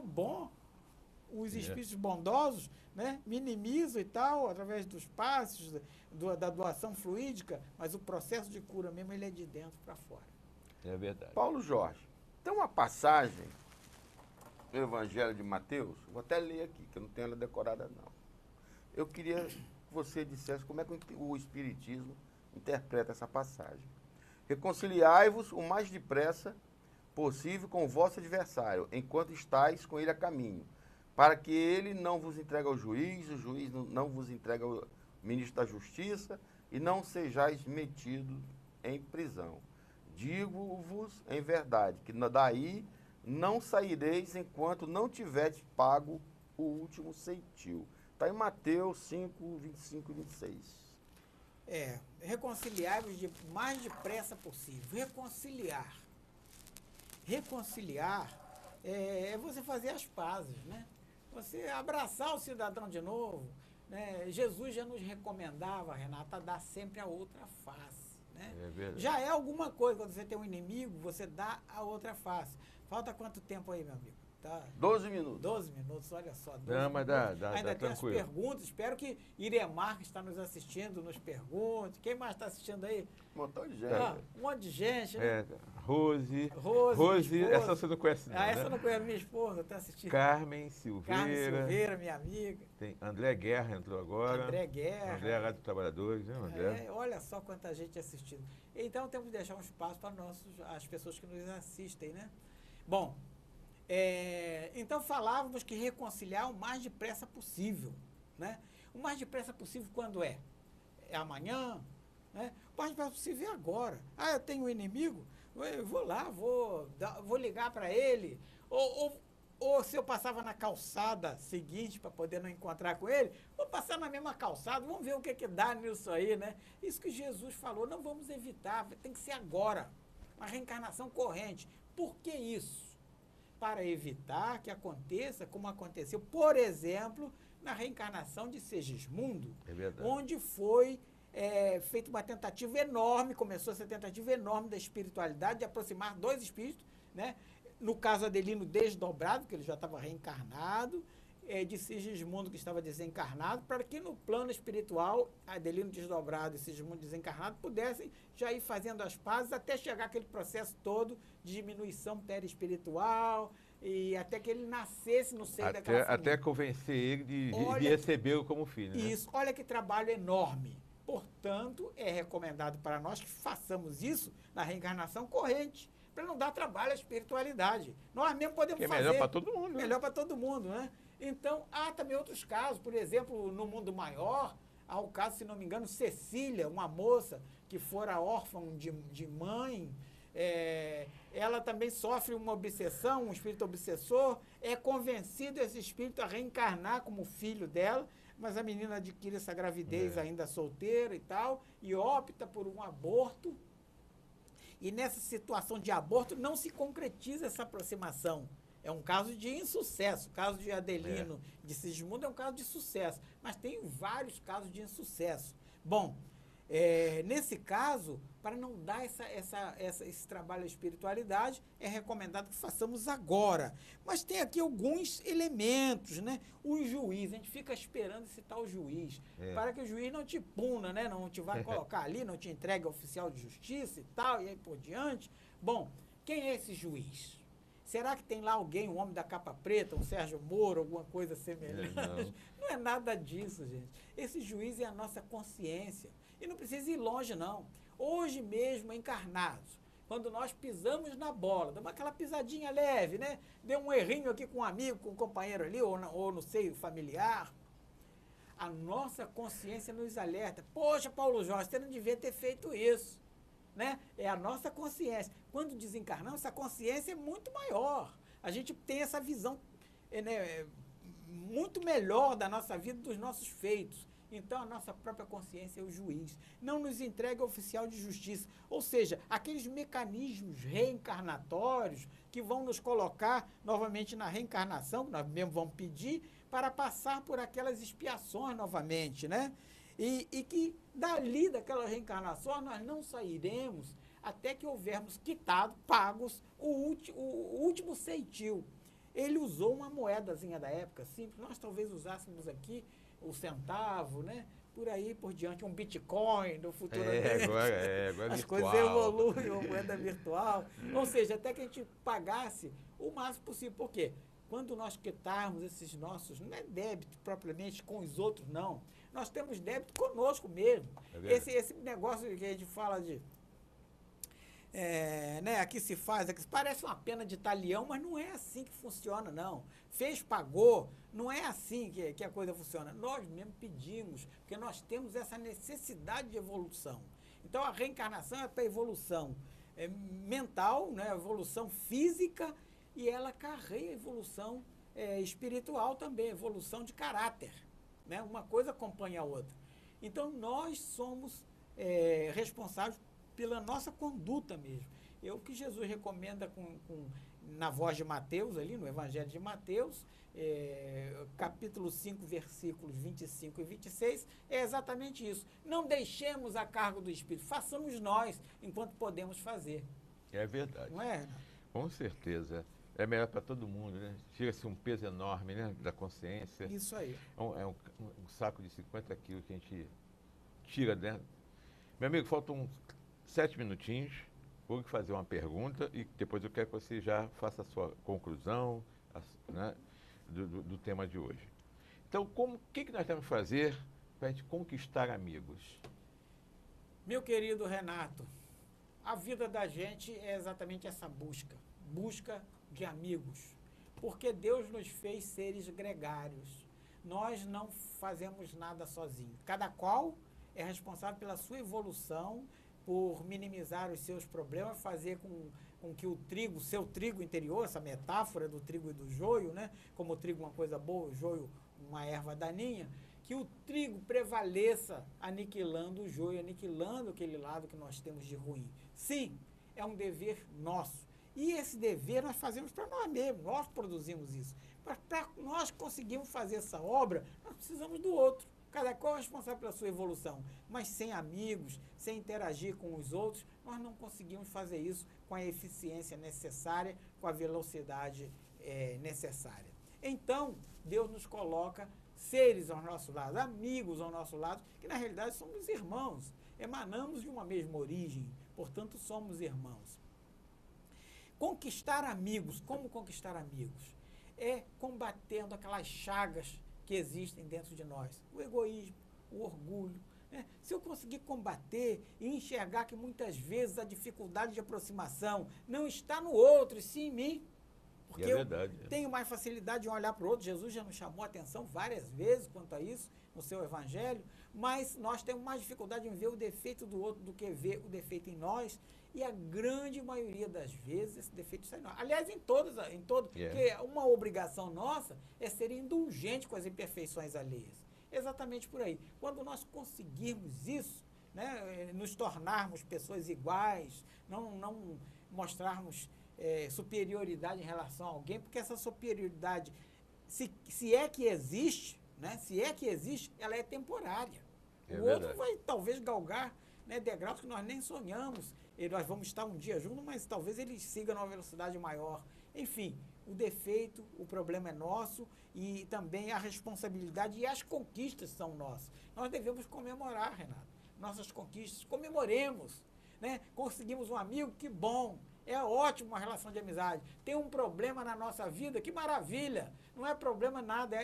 os espíritos bondosos, né, minimizam e tal, através dos passos, da doação fluídica, mas o processo de cura mesmo, ele é de dentro para fora. É verdade. Paulo Jorge, tem uma passagem no Evangelho de Mateus, vou até ler aqui, que eu não tenho ela decorada, não. Eu queria que você dissesse como é que o Espiritismo interpreta essa passagem. Reconciliai-vos o mais depressa possível com o vosso adversário, enquanto estáis com ele a caminho, para que ele não vos entregue ao juiz, o juiz não vos entregue ao ministro da Justiça, e não sejais metidos em prisão. Digo-vos em verdade, que daí não saireis enquanto não tiveres pago o último ceitil. Está em Mateus 5, 25 e 26. Reconciliar-vos o mais depressa possível. Reconciliar é você fazer as pazes, né? Você abraçar o cidadão de novo, né? Jesus já nos recomendava, Renata, a dar sempre a outra face, né? É verdade. Já é alguma coisa, quando você tem um inimigo, você dá a outra face. Falta quanto tempo aí, meu amigo? Tá. 12 minutos. 12 minutos, olha só. 12 Não, mas minutos. dá Ainda tem tranquilo. as perguntas. Espero que Iremar, que está nos assistindo, nos pergunte. Quem mais está assistindo aí? Um montão de gente. Um monte de gente, né? Rose, minha esposa. essa você não conhece não, essa né? eu não conheço, minha esposa está assistindo. Carmen Silveira, minha amiga. tem André Guerra entrou agora. André Guerra. André Rádio Trabalhadores, né, André? Olha só quanta gente assistindo. Então temos que deixar um espaço para as pessoas que nos assistem, né? Bom, então falávamos que reconciliar o mais depressa possível, né? O mais depressa possível quando é? É amanhã, né? O mais depressa possível é agora. Eu tenho um inimigo, eu vou lá, vou ligar para ele, ou se eu passava na calçada seguinte para poder não encontrar com ele, vou passar na mesma calçada, vamos ver o que dá nisso aí, né? Isso que Jesus falou, não vamos evitar, tem que ser agora, uma reencarnação corrente. Por que isso? Para evitar que aconteça como aconteceu, por exemplo, na reencarnação de Segismundo, onde foi feita uma tentativa enorme, começou essa tentativa enorme da espiritualidade, de aproximar dois espíritos, né? No caso Adelino desdobrado, que ele já estava reencarnado, de Segismundo que estava desencarnado, para que no plano espiritual, Adelino desdobrado e Segismundo desencarnado pudessem já ir fazendo as pazes até chegar aquele processo todo de diminuição perispiritual e até que ele nascesse no seio daquela família. Até convencer ele de recebê-lo como filho. Né? Isso, olha que trabalho enorme. Portanto, é recomendado para nós que façamos isso na reencarnação corrente, para não dar trabalho à espiritualidade. Nós mesmos podemos fazer. É melhor para todo mundo. Melhor para todo mundo, né? Então, há também outros casos. Por exemplo, no mundo maior, há o caso, se não me engano, Cecília, uma moça que fora órfã de mãe. Ela também sofre uma obsessão, um espírito obsessor. É convencido esse espírito a reencarnar como filho dela, mas a menina adquire essa gravidez ainda solteira e tal, e opta por um aborto. E nessa situação de aborto não se concretiza essa aproximação. É um caso de insucesso. O caso de Adelino de Segismundo é um caso de sucesso. Mas tem vários casos de insucesso. Bom, nesse caso, para não dar esse trabalho à espiritualidade, é recomendado que façamos agora. Mas tem aqui alguns elementos, né? O juiz, a gente fica esperando esse tal juiz, para que o juiz não te puna, né? Não te vá colocar ali, não te entregue ao oficial de justiça e tal, e aí por diante. Bom, quem é esse juiz? Será que tem lá alguém, um homem da capa preta, um Sérgio Moro, alguma coisa semelhante? Não é nada disso, gente. Esse juiz é a nossa consciência. E não precisa ir longe, não. Hoje mesmo, encarnados, quando nós pisamos na bola, damos aquela pisadinha leve, né? Deu um errinho aqui com um amigo, com um companheiro ali, ou no seio familiar, a nossa consciência nos alerta. Poxa, Paulo Jorge, você não devia ter feito isso. Né? É a nossa consciência. Quando desencarnamos, essa consciência é muito maior. A gente tem essa visão muito melhor da nossa vida, dos nossos feitos. Então, a nossa própria consciência é o juiz. Não nos entrega ao oficial de justiça. Ou seja, aqueles mecanismos reencarnatórios que vão nos colocar novamente na reencarnação, que nós mesmo vamos pedir, para passar por aquelas expiações novamente, né? E que dali, daquela reencarnação, nós não sairemos até que houvermos quitado, pagos, o último ceitil. Ele usou uma moedazinha da época, simples. Nós talvez usássemos aqui o centavo, né? Por aí por diante, um Bitcoin no futuramente. Agora as virtual. coisas evoluem, uma moeda virtual. Ou seja, até que a gente pagasse o máximo possível. Por quê? Quando nós quitarmos esses nossos, não é débito propriamente com os outros, não. Nós temos débito conosco mesmo. Esse negócio que a gente fala de... né, aqui se faz, aqui parece uma pena de talião, mas não é assim que funciona, não. Fez, pagou, não é assim que a coisa funciona. Nós mesmo pedimos, porque nós temos essa necessidade de evolução. Então, a reencarnação é para evolução mental, né, evolução física, e ela carrega evolução espiritual também, evolução de caráter. Né? Uma coisa acompanha a outra. Então, nós somos responsáveis pela nossa conduta mesmo. É o que Jesus recomenda na voz de Mateus, ali no Evangelho de Mateus, capítulo 5, versículos 25 e 26, é exatamente isso. Não deixemos a cargo do Espírito, façamos nós enquanto podemos fazer. É verdade. Não é? Com certeza. É melhor para todo mundo, né? Tira-se um peso enorme, né, da consciência. Isso aí. É um saco de 50 quilos que a gente tira dentro. Meu amigo, faltam 7 minutinhos. Vou fazer uma pergunta e depois eu quero que você já faça a sua conclusão, né, do tema de hoje. Então, o que nós temos que fazer para a gente conquistar amigos? Meu querido Renato, a vida da gente é exatamente essa busca de amigos, porque Deus nos fez seres gregários. Nós não fazemos nada sozinhos. Cada qual é responsável pela sua evolução, por minimizar os seus problemas, fazer com que o seu trigo interior, essa metáfora do trigo e do joio, né? Como o trigo uma coisa boa, o joio uma erva daninha, que o trigo prevaleça aniquilando o joio, aniquilando aquele lado que nós temos de ruim. Sim, é um dever nosso. E esse dever nós fazemos para nós mesmos, nós produzimos isso. Mas para nós conseguirmos fazer essa obra, nós precisamos do outro. Cada qual é responsável pela sua evolução. Mas sem amigos, sem interagir com os outros, nós não conseguimos fazer isso com a eficiência necessária, com a velocidade necessária. Então, Deus nos coloca seres ao nosso lado, amigos ao nosso lado, que na realidade somos irmãos, emanamos de uma mesma origem, portanto somos irmãos. Conquistar amigos, como conquistar amigos? É combatendo aquelas chagas que existem dentro de nós. O egoísmo, o orgulho. Né? Se eu conseguir combater e enxergar que muitas vezes a dificuldade de aproximação não está no outro, e sim em mim, porque eu tenho mais facilidade de olhar para o outro. Jesus já nos chamou a atenção várias vezes quanto a isso no seu evangelho, mas nós temos mais dificuldade em ver o defeito do outro do que ver o defeito em nós, e a grande maioria das vezes esse defeito está em nós. Aliás, em todos, porque uma obrigação nossa é ser indulgente com as imperfeições alheias. Exatamente por aí. Quando nós conseguirmos isso, né, nos tornarmos pessoas iguais, não mostrarmos superioridade em relação a alguém, porque essa superioridade, se é que existe, né, ela é temporária. O outro vai talvez galgar, né, degraus que nós nem sonhamos, e nós vamos estar um dia juntos, mas talvez ele siga numa velocidade maior. Enfim, o defeito, o problema é nosso, e também a responsabilidade e as conquistas são nossas. Nós devemos comemorar, Renato, nossas conquistas, comemoremos, né? Conseguimos um amigo, que bom, é ótimo uma relação de amizade. Tem um problema na nossa vida, que maravilha, não é problema nada,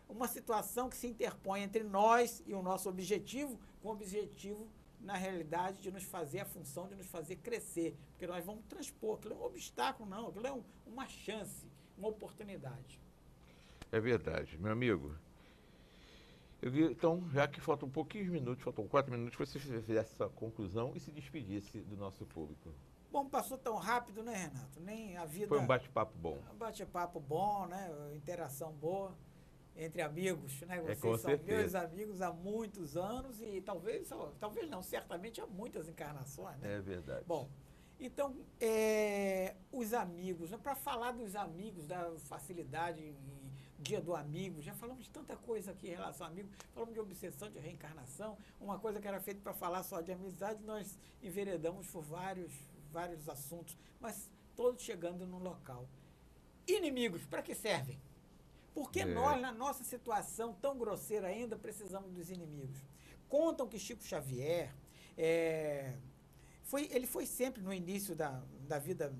uma situação que se interpõe entre nós e o nosso objetivo, com o objetivo, na realidade, de nos fazer a função, de nos fazer crescer, porque nós vamos transpor, aquilo é um obstáculo, não, aquilo é uma chance, uma oportunidade. É verdade, meu amigo. Então, já que faltam pouquinhos minutos, faltam 4 minutos, você fizesse essa conclusão e se despedisse do nosso público. Bom, passou tão rápido, né, Renato? Nem a vida... Foi um bate-papo bom. Um bate-papo bom, né? Interação boa. entre amigos, né? Vocês com são certeza. meus amigos há muitos anos e talvez não, certamente há muitas encarnações, né? É verdade. Bom, então, os amigos, né? Para falar dos amigos, da facilidade, dia do amigo, já falamos de tanta coisa aqui em relação a amigos, falamos de obsessão, de reencarnação, uma coisa que era feita para falar só de amizade, nós enveredamos por vários assuntos, mas todos chegando no local. Inimigos, para que servem? Porque nós, na nossa situação tão grosseira ainda, precisamos dos inimigos. Contam que Chico Xavier, ele foi sempre, no início da vida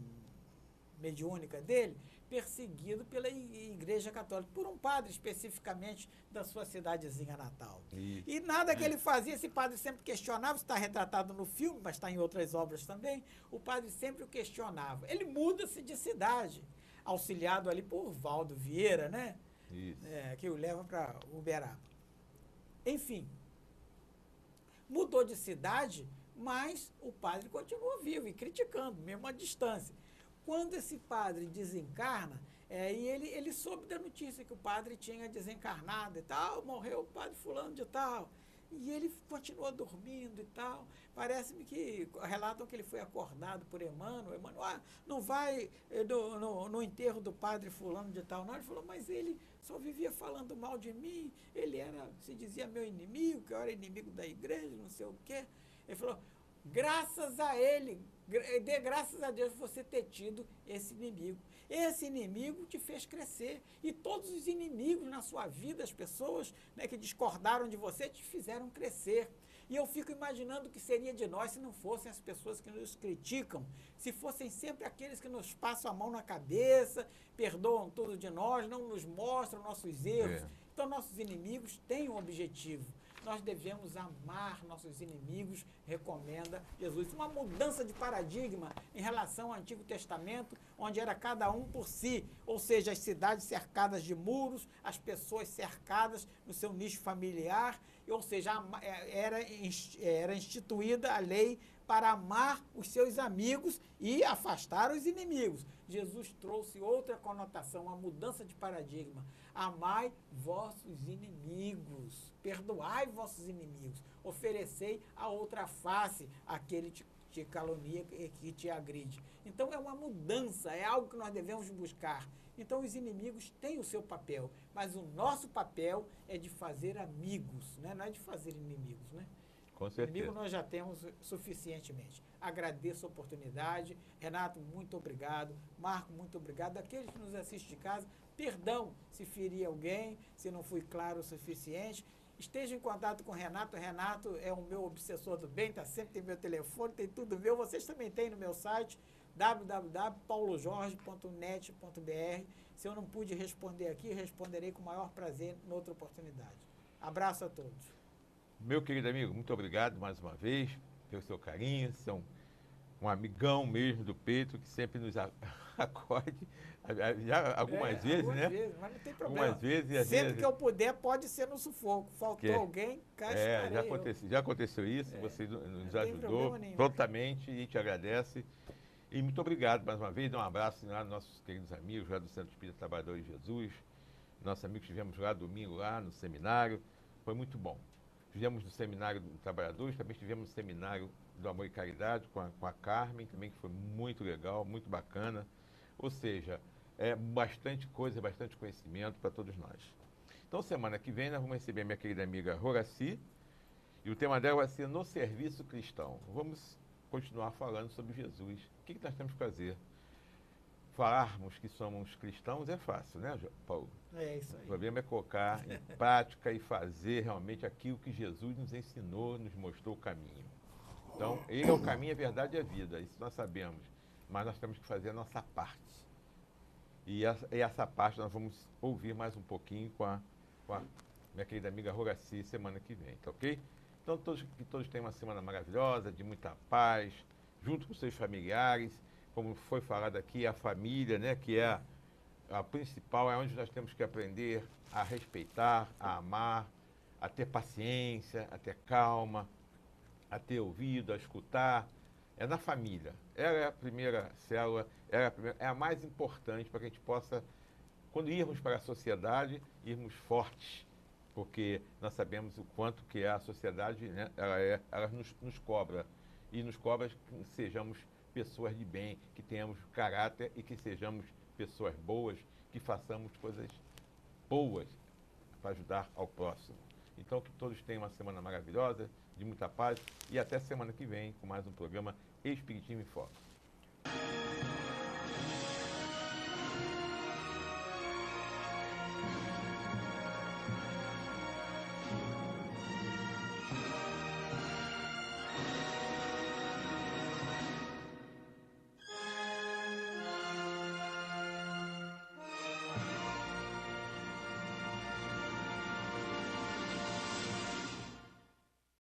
mediúnica dele, perseguido pela Igreja Católica, por um padre especificamente da sua cidadezinha natal. Isso. E nada que ele fazia, esse padre sempre questionava, isso está retratado no filme, mas está em outras obras também, o padre sempre o questionava. Ele muda-se de cidade, auxiliado ali por Valdo Vieira, né? Isso. Que o leva para Uberaba. Enfim, mudou de cidade, mas o padre continuou vivo e criticando, mesmo à distância. Quando esse padre desencarna, e ele soube da notícia que o padre tinha desencarnado e tal, morreu o padre fulano de tal, e ele continuou dormindo e tal. Parece-me que relatam que ele foi acordado por Emmanuel, não vai no enterro do padre fulano de tal, não. Ele falou, mas ele só vivia falando mal de mim, ele se dizia meu inimigo, que eu era inimigo da igreja, não sei o quê. Ele falou, graças a ele, dê graças a Deus você ter tido esse inimigo. Esse inimigo te fez crescer. E todos os inimigos na sua vida, as pessoas, né, que discordaram de você, te fizeram crescer. E eu fico imaginando o que seria de nós se não fossem as pessoas que nos criticam, se fossem sempre aqueles que nos passam a mão na cabeça, perdoam tudo de nós, não nos mostram nossos erros. Então, nossos inimigos têm um objetivo. Nós devemos amar nossos inimigos, recomenda Jesus. Uma mudança de paradigma em relação ao Antigo Testamento, onde era cada um por si, ou seja, as cidades cercadas de muros, as pessoas cercadas no seu nicho familiar, ou seja, era instituída a lei para amar os seus amigos e afastar os inimigos. Jesus trouxe outra conotação, uma mudança de paradigma. Amai vossos inimigos, perdoai vossos inimigos, oferecei a outra face àquele que te calunia, que te agride. Então é uma mudança, é algo que nós devemos buscar. Então os inimigos têm o seu papel, mas o nosso papel é de fazer amigos, né? Não é de fazer inimigos, né? Com certeza. Inimigo nós já temos suficientemente. Agradeço a oportunidade. Renato, muito obrigado. Marco, muito obrigado. Aqueles que nos assistem de casa, perdão se feri alguém, se não fui claro o suficiente. Esteja em contato com o Renato. Renato é o meu obsessor do bem, sempre tem meu telefone, tem tudo meu. Vocês também têm no meu site, www.paulojorge.net.br. Se eu não pude responder aqui, responderei com o maior prazer em outra oportunidade. Abraço a todos. Meu querido amigo, muito obrigado mais uma vez pelo seu carinho. São um amigão mesmo do peito que sempre nos acorde. Já algumas vezes, né? Vezes, mas não tem problema. Algumas vezes. E sempre que eu puder, pode ser no sufoco. Faltou alguém, cá estarei. Já aconteceu isso, você nos ajudou prontamente e te agradece. E muito obrigado mais uma vez. Dá um abraço lá nos nossos queridos amigos lá do Centro Espírita Trabalhadores de Jesus. Nossos amigos que estivemos lá domingo, lá no seminário. Foi muito bom. Estivemos no Seminário dos Trabalhadores, também estivemos no Seminário do Amor e Caridade com a Carmen, também que foi muito legal, muito bacana. Ou seja, bastante coisa, bastante conhecimento para todos nós. Então, semana que vem, nós vamos receber a minha querida amiga Horaci, e o tema dela vai ser No Serviço Cristão. Vamos continuar falando sobre Jesus. O que nós temos que fazer? Falarmos que somos cristãos é fácil, né, Paulo? É isso aí. O problema é colocar em prática e fazer realmente aquilo que Jesus nos ensinou, nos mostrou o caminho. Então, ele é o caminho, a verdade e a vida, isso nós sabemos, mas nós temos que fazer a nossa parte. E essa parte nós vamos ouvir mais um pouquinho com a minha querida amiga Horaci semana que vem, tá ok? Então, que todos tenham uma semana maravilhosa, de muita paz, junto com seus familiares. Como foi falado aqui, a família, né, que é a principal, é onde nós temos que aprender a respeitar, a amar, a ter paciência, a ter calma, a ter ouvido, a escutar. É na família. Ela é a primeira célula, é a mais importante para que a gente possa quando irmos para a sociedade, irmos fortes, porque nós sabemos o quanto que a sociedade, né, ela nos cobra, e nos cobra que sejamos pessoas de bem, que tenhamos caráter e que sejamos pessoas boas, que façamos coisas boas para ajudar ao próximo. Então, que todos tenham uma semana maravilhosa, de muita paz, e até semana que vem com mais um programa Espiritismo em Foco.